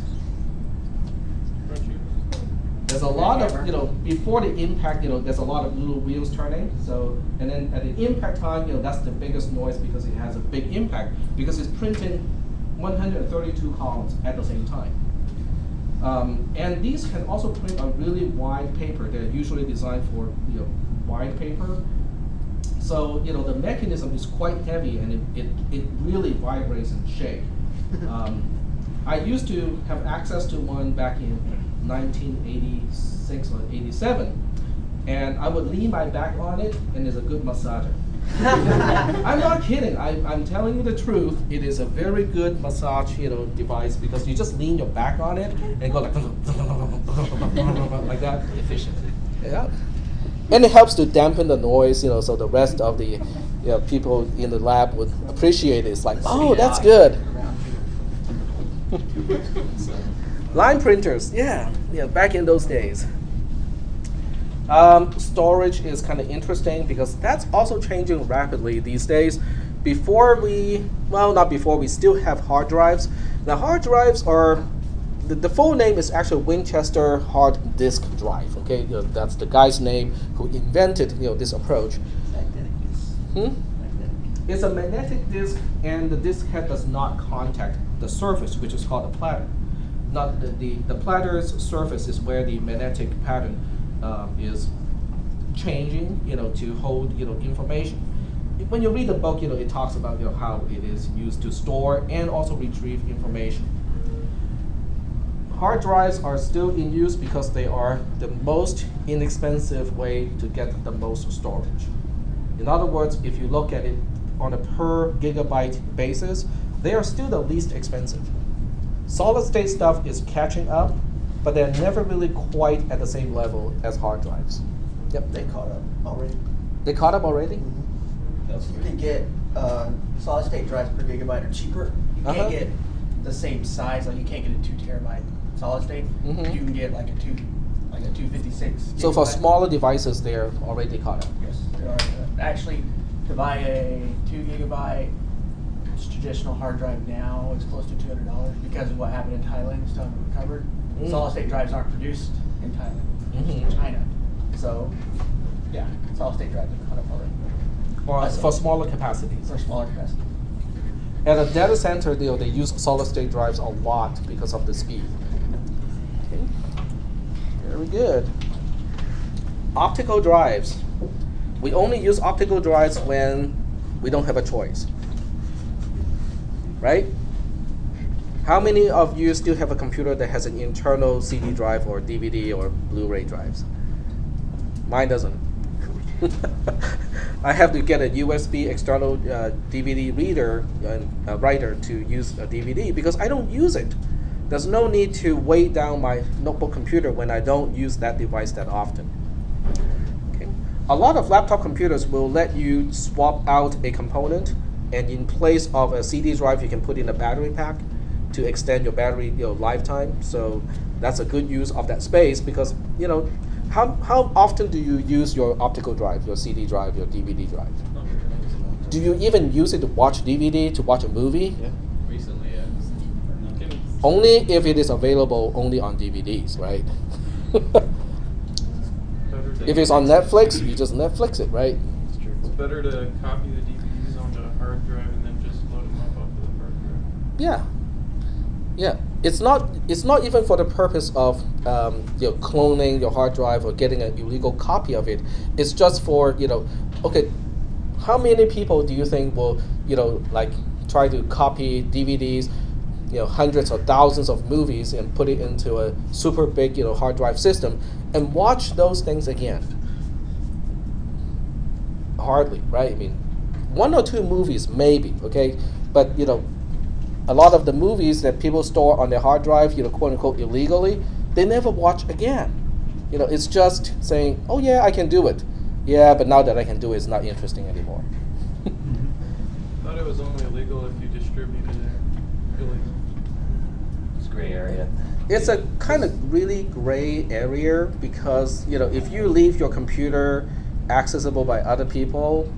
There's a lot of, before the impact, there's a lot of little wheels turning. So, and then at the impact time, that's the biggest noise because it has a big impact because it's printing 132 columns at the same time. And these can also print on really wide paper. They're usually designed for wide paper. So the mechanism is quite heavy and it really vibrates and shakes. I used to have access to one back in 1986 or 87, and I would lean my back on it, and it's a good massager. I'm not kidding. I'm telling you the truth. It is a very good massage, device because you just lean your back on it and go like like that. Efficiency. Yeah. And it helps to dampen the noise, so the rest of the people in the lab would appreciate it. It's like, oh, that's good. Line printers, yeah, back in those days. Storage is kind of interesting because that's also changing rapidly these days. Before not before, we still have hard drives. Now hard drives are, the full name is actually Winchester Hard Disk Drive, okay? That's the guy's name who invented this approach. It's a magnetic disk, and the disk head does not contact the surface, which is called a platter. Not the platter's surface is where the magnetic pattern is changing, to hold, information. When you read the book, it talks about how it is used to store and also retrieve information. Hard drives are still in use because they are the most inexpensive way to get the most storage. In other words, if you look at it on a per gigabyte basis, they are still the least expensive. Solid state stuff is catching up, but they're never really quite at the same level as hard drives. Yep. They caught up already. They caught up already? You can get solid state drives per gigabyte are cheaper. You can't get the same size, like you can't get a 2 terabyte solid state. You can get like a 256. So for smaller devices, they're already caught up. Yes, they are. Actually, to buy a 2 gigabyte traditional hard drive now is close to $200 because of what happened in Thailand. Still haven't recovered. Solid state drives aren't produced in Thailand, in China. So, yeah, solid state drives are caught up already. Or for smaller capacities. For smaller capacity. At a data center, they use solid state drives a lot because of the speed. Okay. Very good. Optical drives. We only use optical drives when we don't have a choice. Right? How many of you still have a computer that has an internal CD drive or DVD or Blu-ray drives? Mine doesn't. I have to get a USB external DVD reader and writer to use a DVD because I don't use it. There's no need to weigh down my notebook computer when I don't use that device that often. Okay. A lot of laptop computers will let you swap out a component, and in place of a CD drive, you can put in a battery pack to extend your battery lifetime. So that's a good use of that space because how often do you use your optical drive, your CD drive, your DVD drive? Do you even use it to watch DVD, to watch a movie? Yeah. Recently, yeah. Only if it is available only on DVDs, right? If it's on Netflix, you just Netflix it, right? It's true. It's better to copy the DVDs onto a hard drive and then just load them up off of the hard drive. Yeah. Yeah, it's not even for the purpose of cloning your hard drive or getting an illegal copy of it. It's just for okay, how many people do you think will like try to copy DVDs, hundreds or thousands of movies and put it into a super big hard drive system and watch those things again? Hardly, right? I mean, 1 or 2 movies maybe, okay, but a lot of the movies that people store on their hard drive, quote unquote illegally, they never watch again. It's just saying, oh yeah, I can do it. Yeah, but now that I can do it, it's not interesting anymore. I thought it was only illegal if you distributed it illegal. It's gray area. It's a kind of really gray area because if you leave your computer accessible by other people,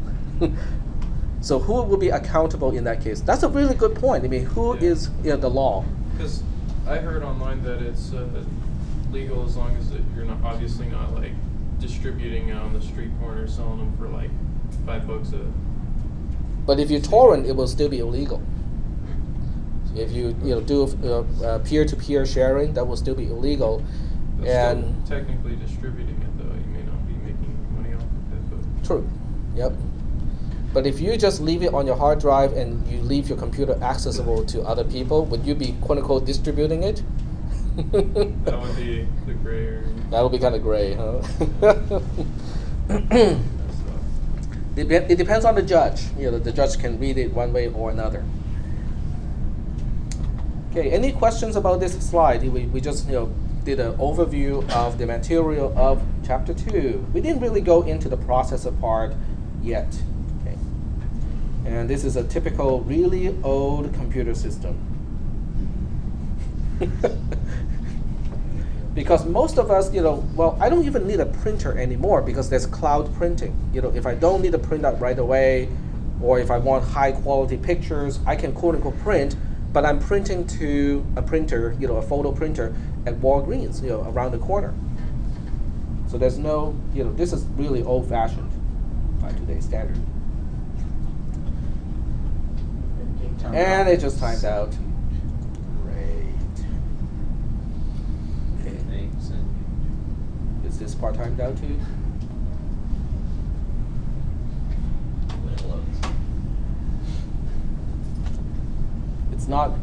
so who will be accountable in that case? That's a really good point. I mean, who is the law? Because I heard online that it's legal as long as you're not obviously not like distributing on the street corner, selling them for like $5 a. But if you torrent, it will still be illegal. If you do peer-to-peer sharing, that will still be illegal. But and still technically distributing it though, you may not be making money off of it. But true. Yep. But if you just leave it on your hard drive and you leave your computer accessible to other people, would you be quote unquote distributing it? that would be the gray area. That would be kind of gray, huh? It depends on the judge. The judge can read it one way or another. Okay, any questions about this slide? We just did an overview of the material of chapter 2. We didn't really go into the processor part yet. Okay. And this is a typical really old computer system. Because most of us, well, I don't even need a printer anymore because there's cloud printing. If I don't need to print out right away, or if I want high quality pictures, I can quote unquote print, but I'm printing to a printer, a photo printer at Walgreens, around the corner. So there's no, this is really old fashioned by today's standard. And it just timed out. Is this part timed out too?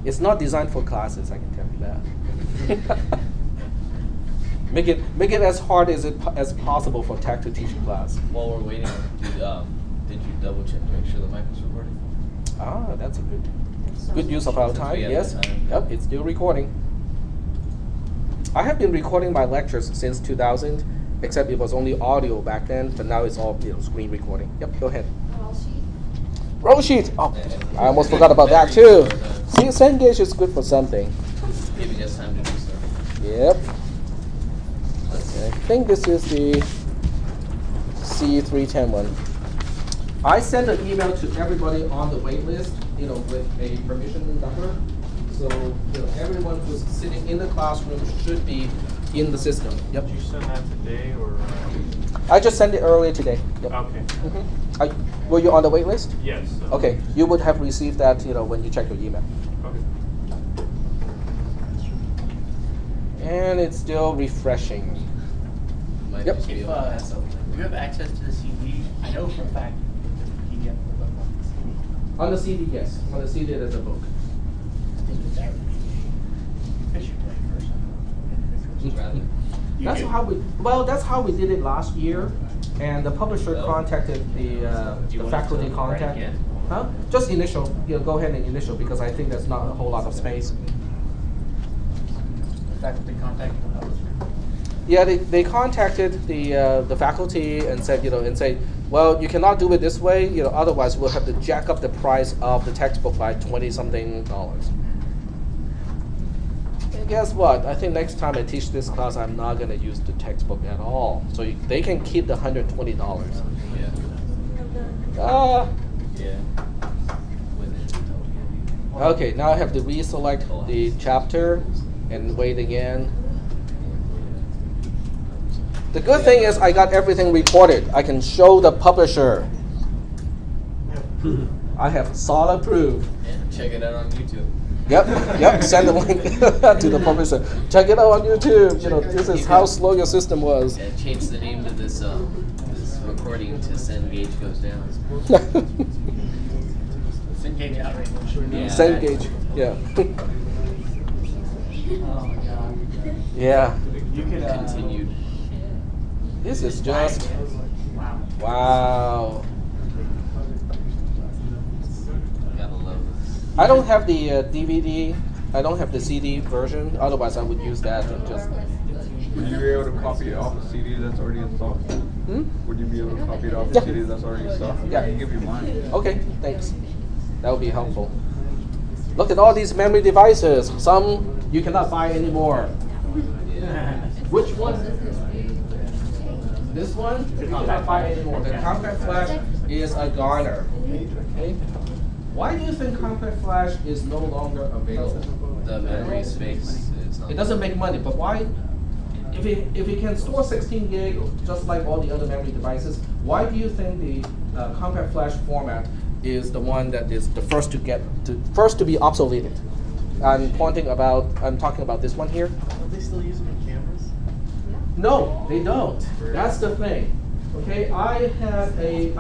It's not designed for classes, I can tell you that. make it as hard as possible for tech to teach a class. While we're waiting, did you double check to make sure the mic was recording? Ah, that's a good use of our time. Yes. Yep, it's still recording. I have been recording my lectures since 2000, except it was only audio back then, but now it's all screen recording. Yep, go ahead. Roll sheet. Oh, I almost forgot about that too. See, Cengage is good for something. Maybe just time to do so. Yep. I think this is the C310 one. I sent an email to everybody on the wait list, with a permission number. So everyone who's sitting in the classroom should be in the system. Yep. Did you send that today or? I just sent it earlier today. Yep. Okay. Were you on the wait list? Yes. Okay. You would have received that when you check your email. Okay. And it's still refreshing. Might Yep. just be If, able to pass out. do you have access to the CD? I know for a fact that the PDF of the book on the CD. On the CD, yes. On the CD, there's a book. I think that would be efficient way for some Rather. That's how we did it last year, and the publisher contacted the faculty contact. Huh? Just initial. Go ahead and initial because I think there's not a whole lot of space. faculty contacted the publisher. Yeah, they contacted the faculty and said, well, you cannot do it this way, otherwise we'll have to jack up the price of the textbook by $20-something. And guess what? I think next time I teach this class, I'm not going to use the textbook at all. So they can keep the $120. Yeah. Yeah. Okay, now I have to reselect the chapter and wait again. The good thing is I got everything recorded. I can show the publisher. I have solid proof. Yeah, check it out on YouTube. Yep. Send the link to the publisher. Check it out on YouTube. This is how slow your system was. Yeah, change the name to this recording to Cengage goes down. Cengage outrage. Yeah. Cengage. Yeah. Oh my god. Yeah. You could Continued. This is just Wow. wow. Gotta love this. I don't have the DVD. I don't have the CD version. Otherwise, I would use that and just. Would you be able to copy it off the CD that's already installed? Would you be able to copy it off the Yeah. CD that's already installed? Yeah. I can give you mine. Okay, thanks. That would be helpful. Look at all these memory devices. Some you cannot buy anymore. Which one? This one you cannot buy anymore. The compact flash is a garner. Okay. Why do you think compact flash is no longer available? The memory space. It's not It doesn't make money, but why? If it can store 16 gig, just like all the other memory devices, why do you think the compact flash format is the one that is the first to be obsoleted? I'm talking about this one here. Are they still using the cameras? No, they don't. That's the thing. Okay, I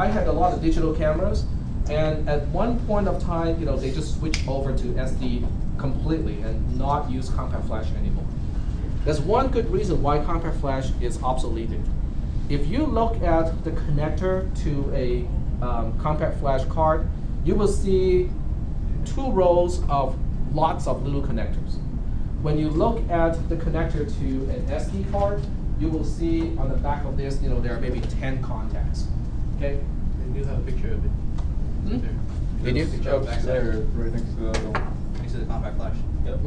had a lot of digital cameras, and at one point of time, they just switched over to SD completely and not use compact flash anymore. There's one good reason why compact flash is obsoleted. If you look at the connector to a compact flash card, you will see 2 rows of lots of little connectors. When you look at the connector to an SD card, you will see on the back of this, there are maybe 10 contacts. Okay? They do have a picture of it. Hmm? There. They do? There, right next to the other one. Next to the compact flash. Yep.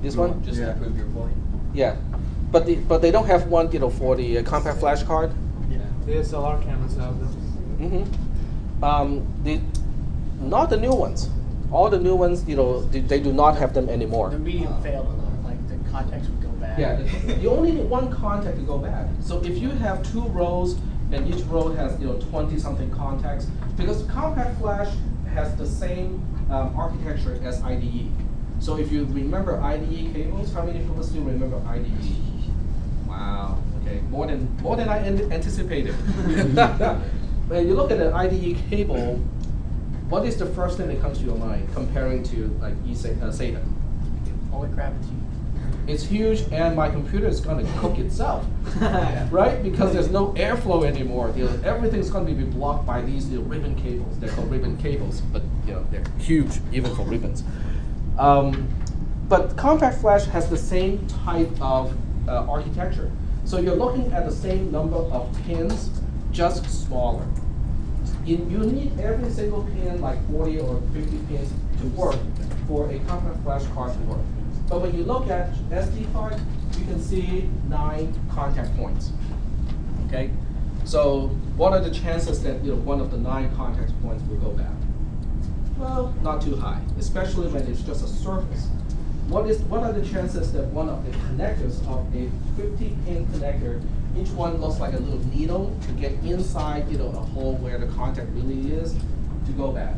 This one? Just Yeah. to prove your point. Yeah. But they don't have one, for the compact flash card. Yeah. The DSLR cameras have them. Not the new ones. All the new ones, they do not have them anymore. The medium failed a lot. Like the contacts would go bad. Yeah, you only need one contact to go bad. So if you have 2 rows and each row has 20 something contacts, because compact flash has the same architecture as IDE. So if you remember IDE cables, how many people still remember IDE? Wow. Okay, more than I anticipated. When you look at an IDE cable, what is the first thing that comes to your mind comparing to like SATA? Holy crap, it's huge. It's huge, and my computer is going to cook itself, right? Because there's no airflow anymore. Everything's going to be blocked by these ribbon cables. They're called ribbon cables, but they're huge even for ribbons. But compact flash has the same type of architecture. So you're looking at the same number of pins, just smaller. You need every single pin, like 40 or 50 pins, to work for a compact flash card to work. But when you look at SD card, you can see 9 contact points. Okay, so what are the chances that one of the 9 contact points will go bad? Well, not too high, especially when it's just a surface. What are the chances that one of the connectors of a 50-pin connector, each one looks like a little needle to get inside a hole where the contact really is, to go bad?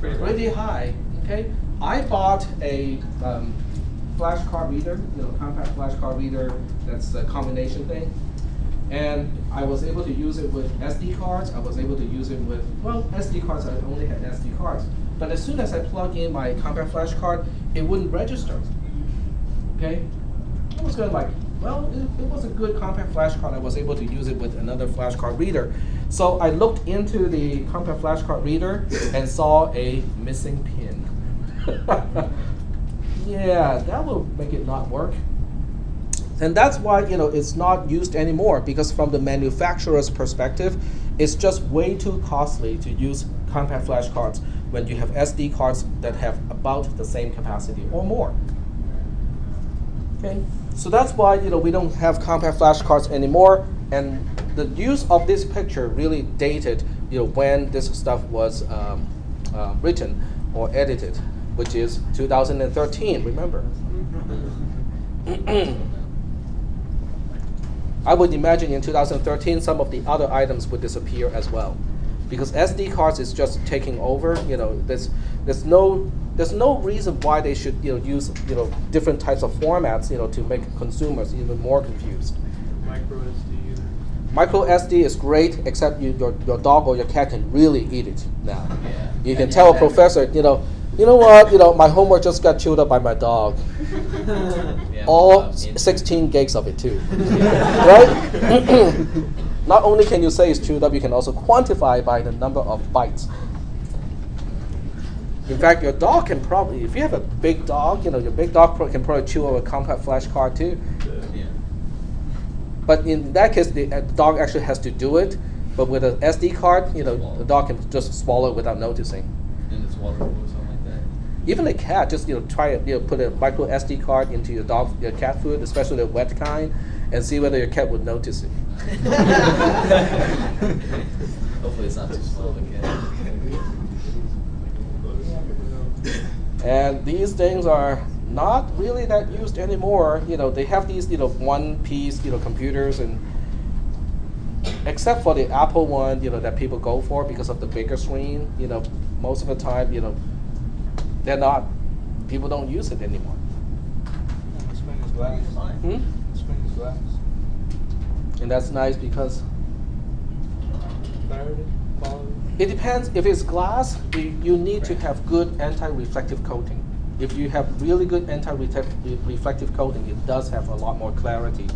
Pretty high. Okay, I bought a flash card reader, compact flash card reader that's a combination thing. And I was able to use it with SD cards. I was able to use it with, SD cards, I only had SD cards. But as soon as I plug in my compact flash card, it wouldn't register. Okay? I was going it was a good compact flash card. I was able to use it with another flash card reader. So I looked into the compact flash card reader and saw a missing pin. Yeah, that will make it not work. And that's why it's not used anymore, because from the manufacturer's perspective, it's just way too costly to use compact flash cards when you have SD cards that have about the same capacity or more. Okay, so that's why we don't have compact flash cards anymore, and the use of this picture really dated when this stuff was written or edited, which is 2013. Remember. I would imagine in 2013 some of the other items would disappear as well, because SD cards is just taking over. There's there's no reason why they should use different types of formats to make consumers even more confused. Micro SD either. Micro SD is great, except your dog or your cat can really eat it now. Yeah. You can And tell a that- professor, you know what, my homework just got chewed up by my dog. Yeah, All in- 16 gigs of it too, right? Not only can you say it's chewed up, you can also quantify by the number of bytes. In fact, your dog can probably, if you have a big dog, your big dog can probably chew up a compact flash card too. Yeah. But in that case, the dog actually has to do it. But with an SD card, the dog can just swallow it without noticing. And it's waterable or something like that. Even a cat, just try put a micro SD card into your cat food, especially the wet kind, and see whether your cat would notice it. Hopefully it's not too small of a cat. And these things are not really that used anymore. They have these one-piece computers, and except for the Apple one that people go for because of the bigger screen, most of the time they're not. People don't use it anymore. The screen is glass. The screen is glass. And that's nice because Clarity, quality. it depends. If it's glass, you need to have good anti-reflective coating. If you have really good anti-reflective coating, it does have a lot more clarity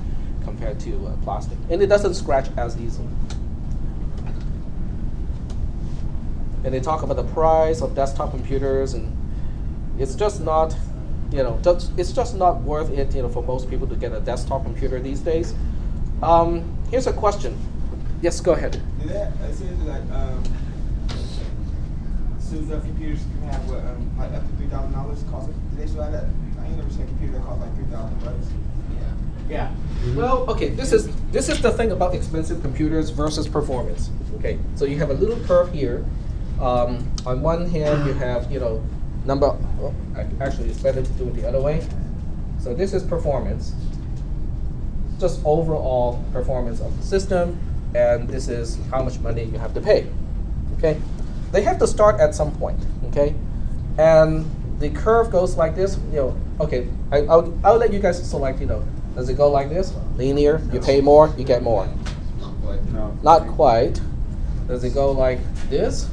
compared to plastic. And it doesn't scratch as easily. And they talk about the price of desktop computers, and it's just not, it's just not worth it, for most people to get a desktop computer these days. Here's a question. Yes, go ahead. Did that essentially SUSE computers can have what like up to $3,000 cost? Did they still have that? I ain't never seen a computer that cost like $3,000. Yeah. Well, okay, this is the thing about expensive computers versus performance. Okay, so you have a little curve here. On one hand, you have actually it's better to do it the other way. So this is performance, just overall performance of the system, and this is how much money you have to pay. Okay, they have to start at some point. Okay, and the curve goes like this. Okay, I'll let you guys select. Does it go like this? Linear, you pay more, you get more. Not quite. No. Not quite. Does it go like this?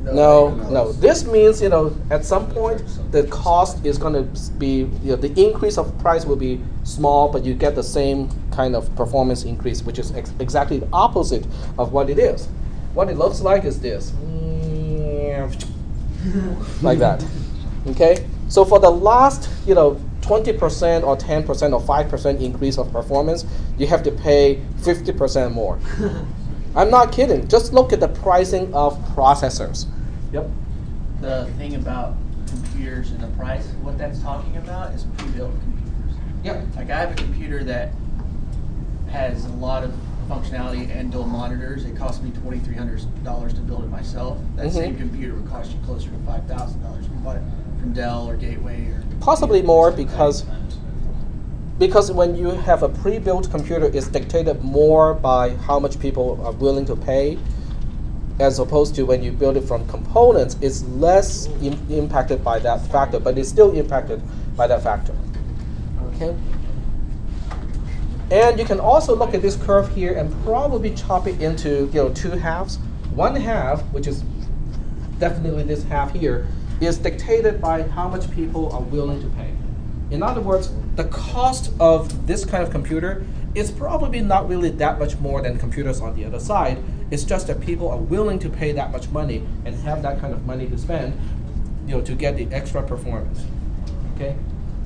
No. This means, at some point, the cost is going to be, the increase of price will be small, but you get the same kind of performance increase, which is exactly the opposite of what it is. What it looks like is this. Like that. Okay? So for the last, 20% or 10% or 5% increase of performance, you have to pay 50% more. I'm not kidding. Just look at the pricing of processors. Yep. The thing about computers and the price, what that's talking about is pre-built computers. Yep. Like I have a computer that has a lot of functionality and dual monitors. It cost me $2,300 to build it myself. That same computer would cost you closer to $5,000 if you bought it from Dell or Gateway or Possibly more because when you have a pre-built computer, it's dictated more by how much people are willing to pay, as opposed to when you build it from components, it's less impacted by that factor, but it's still impacted by that factor. Okay. And you can also look at this curve here and probably chop it into two halves. One half, which is definitely this half here, is dictated by how much people are willing to pay. In other words, the cost of this kind of computer is probably not really that much more than computers on the other side. It's just that people are willing to pay that much money and have that kind of money to spend, to get the extra performance. Okay,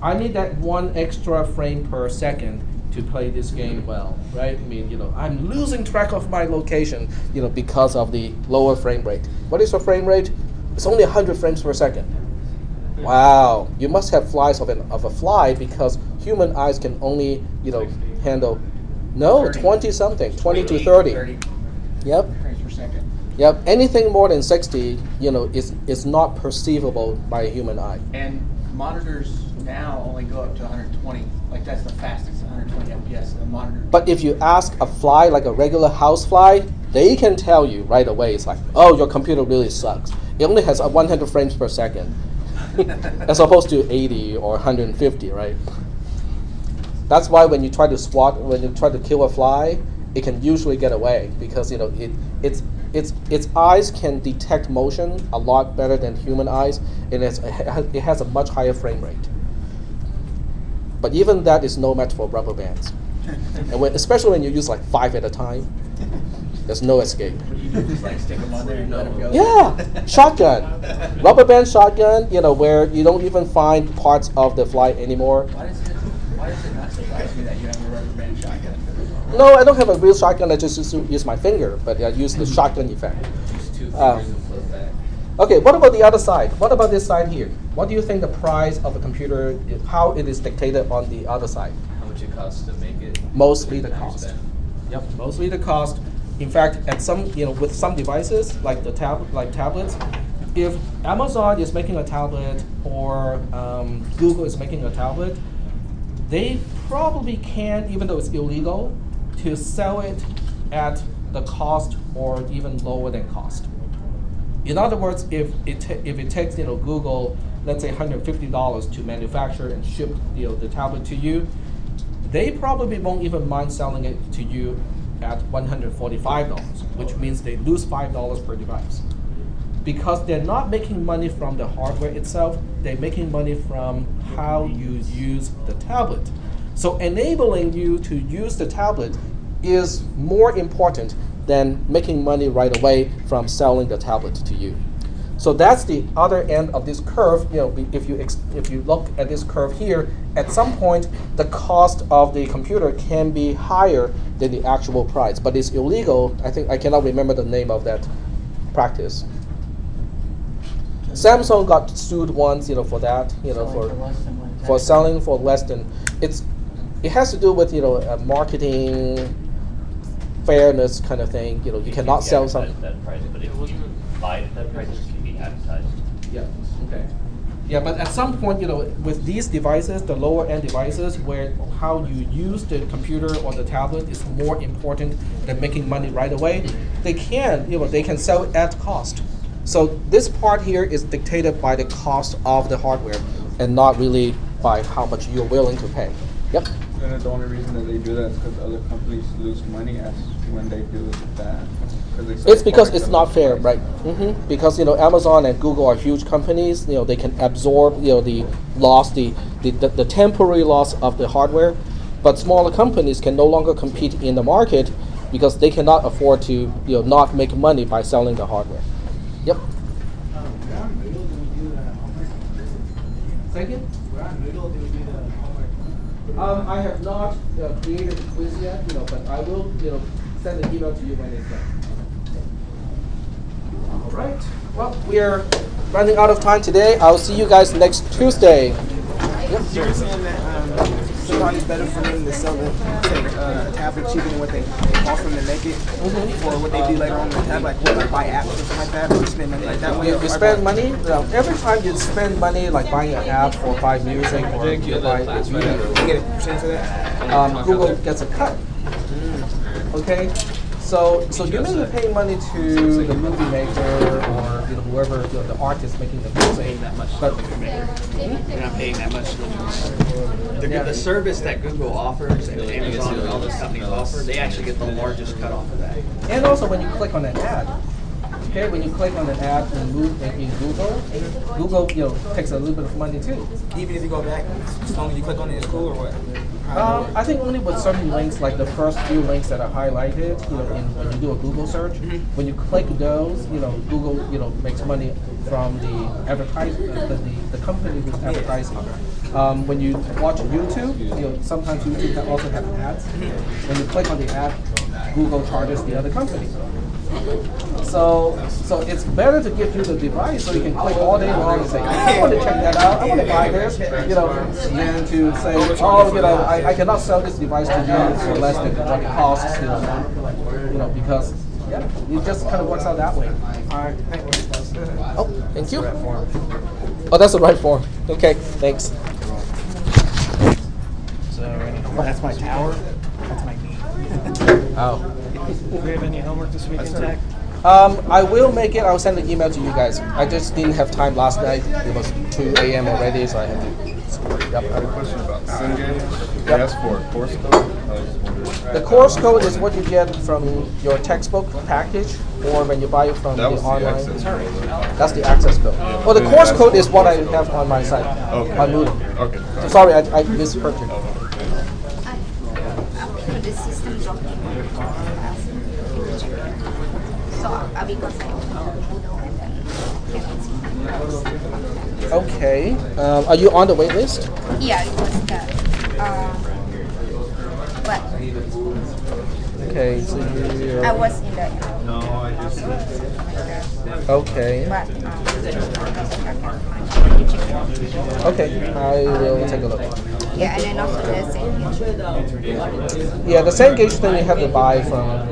I need that one extra frame per second to play this game well, right? I mean, I'm losing track of my location, because of the lower frame rate. What is your frame rate? It's only 100 frames per second. Wow, you must have flies of a fly because human eyes can only, handle, 20 something, 20 to 30. Yep. frames per second. Yep. Anything more than 60, is not perceivable by a human eye. And monitors now only go up to 120. Like that's the fastest, 120 FPS. The monitor. But if you ask a fly, like a regular house fly, they can tell you right away. It's like, oh, your computer really sucks. It only has 100 frames per second, as opposed to 80 or 150, right? That's why when you try to kill a fly, it can usually get away because its eyes can detect motion a lot better than human eyes, and it has a much higher frame rate. But even that is no match for rubber bands, and especially when you use like 5 at a time, there's no escape. Just like stick them on there and let them go. Yeah, shotgun, rubber band shotgun. Where you don't even find parts of the fly anymore. Why does it not surprise me that you have a rubber band shotgun? No, I don't have a real shotgun. I just use my finger, but I use the shotgun effect. Use 2 fingers and flip back. Okay, what about the other side? What about this side here? What do you think the price of the computer is, how it is dictated on the other side? How much it costs to make it? Mostly the How much you cost. spend. Yep, mostly the cost. In fact, at some, with some devices like tablets, if Amazon is making a tablet or Google is making a tablet, they probably can, even though it's illegal, to sell it at the cost or even lower than cost. In other words, if it takes Google, let's say $150 to manufacture and ship the tablet to you, they probably won't even mind selling it to you at $145, which means they lose $5 per device. Because they're not making money from the hardware itself, they're making money from how you use the tablet. So enabling you to use the tablet is more important than making money right away from selling the tablet to you. So that's the other end of this curve. If you look at this curve here, at some point the cost of the computer can be higher than the actual price, but it's illegal. I think I cannot remember the name of that practice. Samsung got sued once, for that, for selling for less than. It has to do with a marketing fairness kind of thing. You cannot sell something. That price, but if you buy it at that price, it can be advertised. Yeah. Okay. Yeah, but at some point, with these devices, the lower end devices, where how you use the computer or the tablet is more important than making money right away, they can sell it at cost. So this part here is dictated by the cost of the hardware, and not really by how much you're willing to pay. Yep. And the only reason that they do that is because other companies lose money as when they do that. It's because it's not fair, right? Because Amazon and Google are huge companies. They can absorb the loss, the temporary loss of the hardware, but smaller companies can no longer compete in the market because they cannot afford to not make money by selling the hardware. Yep. Second. I have not created a quiz yet, but I will, send an email to you when it's done. All right. Well, we are running out of time today. I'll see you guys next Tuesday. Yep. So you're saying that sometimes it's better for them to sell a tablet cheaper than what they cost them to make it, for what they do later on with the tablet, like buy apps or something like that, or spend money like that way. You spend money. Every time you spend money, like buying an app or buy music or you buy a video, You get a percentage of that? Google gets a cut. Okay. So you may be paying money to the movie maker or whoever the artist making the music, but You're not paying that much. The service that Google offers and Amazon and all those companies offer, they actually get the largest cut off of that. and also when you click on an ad. Okay, when you click on an ad in Google takes a little bit of money too. Even if you go back, as long as you click on it, it's cool or what? I think only with certain links, like the first few links that are highlighted, when you do a Google search, when you click those, Google, makes money from the the company who's advertising. When you watch YouTube, sometimes YouTube can also have ads. When you click on the ad, Google charges the other company. So it's better to give you the device so you can click all day long and say, I want to check that out, I want to buy this, than to say, I cannot sell this device to you for less than what it costs, because it just kind of works out that way. All right, thank you. Oh, thank you. Oh, that's the right form. Okay, thanks. So that's my tower. That's my knee. Oh. Do we have any homework this weekend, Zach? I will make it. I'll send an email to you guys. I just didn't have time last night. It was 2 a.m. already, so I had to. Yep. I have a question about Cengage. They Yep. asked for a course code. The course code is what you get from your textbook package, or when you buy it from That the was the online. access code. That's the access code. Well, the course code is what I have on my site. Okay. On Moodle. Okay. So sorry, I misheard you. The system dropped in so because I opened Moodle and then Okay. Are you on the wait list? yeah, it was that. But Okay, so you. I was in the No, I just. Okay. but Okay, I will take a look. yeah, and then also the same. Yeah, the same gauge thing you have to buy from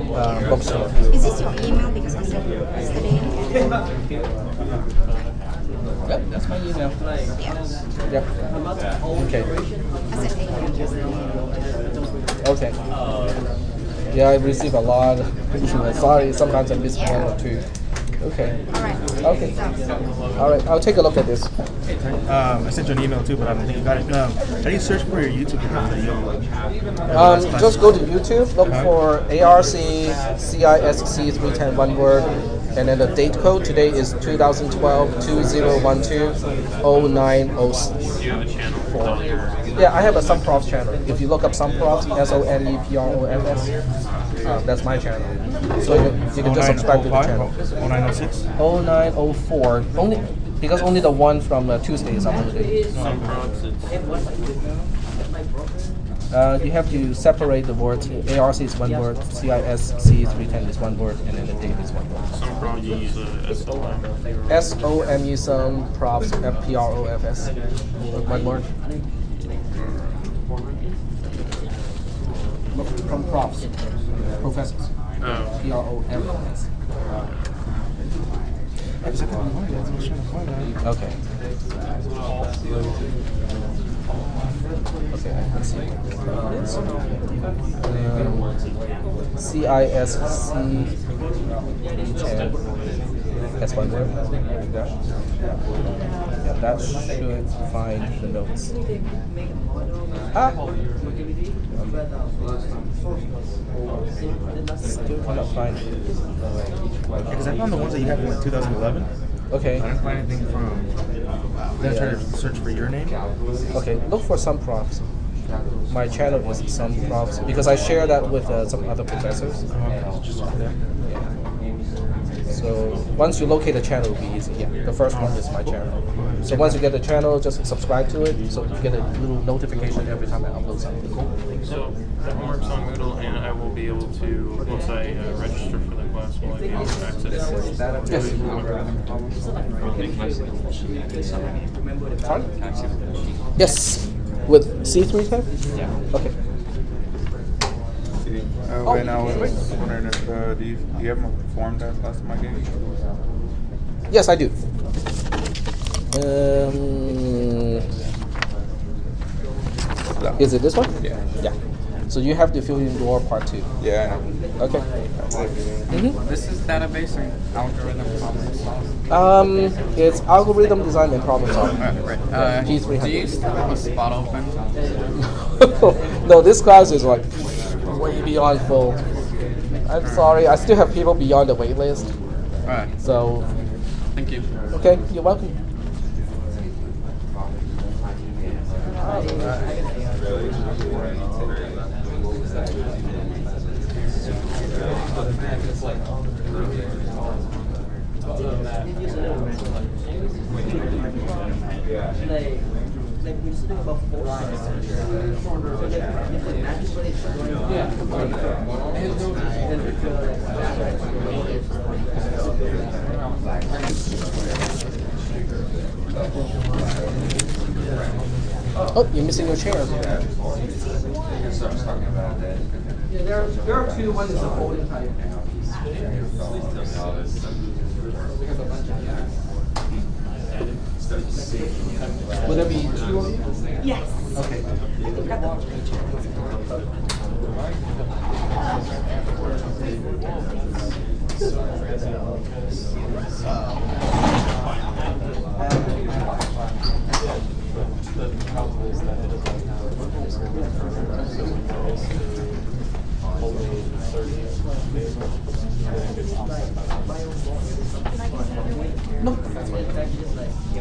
bookstore. Is this your email? Because I said yesterday. Yep, that's my email. Yeah. Yep. Okay. I said yesterday. Okay. Yeah, I receive a lot. Sorry, sometimes I miss one or two. Okay. All right. Okay. All right, I'll take a look at this. I sent you an email too, but I don't think you got it. How do you search for your YouTube video? Just go to YouTube, look for ARC CISC310 one word, and then the date code today is 2012-2012-0904. Yeah, I have a Some Profs channel. If you look up Some Profs, SOMEPROFS, that's my channel. So you can just subscribe to the channel. 0906? 0904. Only the one from Tuesday is uploaded. You have to separate the words. ARC is one word, CISC310 is one word, and then the date is one word. Some probably use SOM. SOME, some profs, FPROFS. One word. From profs, professors. PROFS. Okay. Okay, let's see. CISC310. That's one word. Yeah, that should find the notes. Ah! Still cannot find it. Because I found the ones that you have from like 2011. Okay. I didn't find anything from. Then I tried to search for your name. Okay, look for some profs. My channel is some profs because I share that with some other professors. So once you locate a channel, it'll be easy. Yeah, the first one is my channel. So once you get the channel, just subscribe to it, so you get a little notification every time I upload something. So the homework's on Moodle, and I will be able to, once I register for the class, will I be able to access it? Yes. Sorry? Yes. With C310? Yeah. Okay. And I was wondering if do you have a form that last time I gave you? Yes, I do. Is it this one? Yeah. Yeah. So you have to fill in your part too. Yeah, I know. Okay. This is database or algorithm problem solving? It's algorithm design and problem solving. Right. G300. Do you still have a spot open? No, this class is like way beyond full. I'm sorry, I still have people beyond the wait list. Alright. So, Thank you. okay, you're welcome. Oh, you're missing your chair. Yeah, there are two. One is a folding type. Will there be two of you? Yes. Okay. No, that's fine.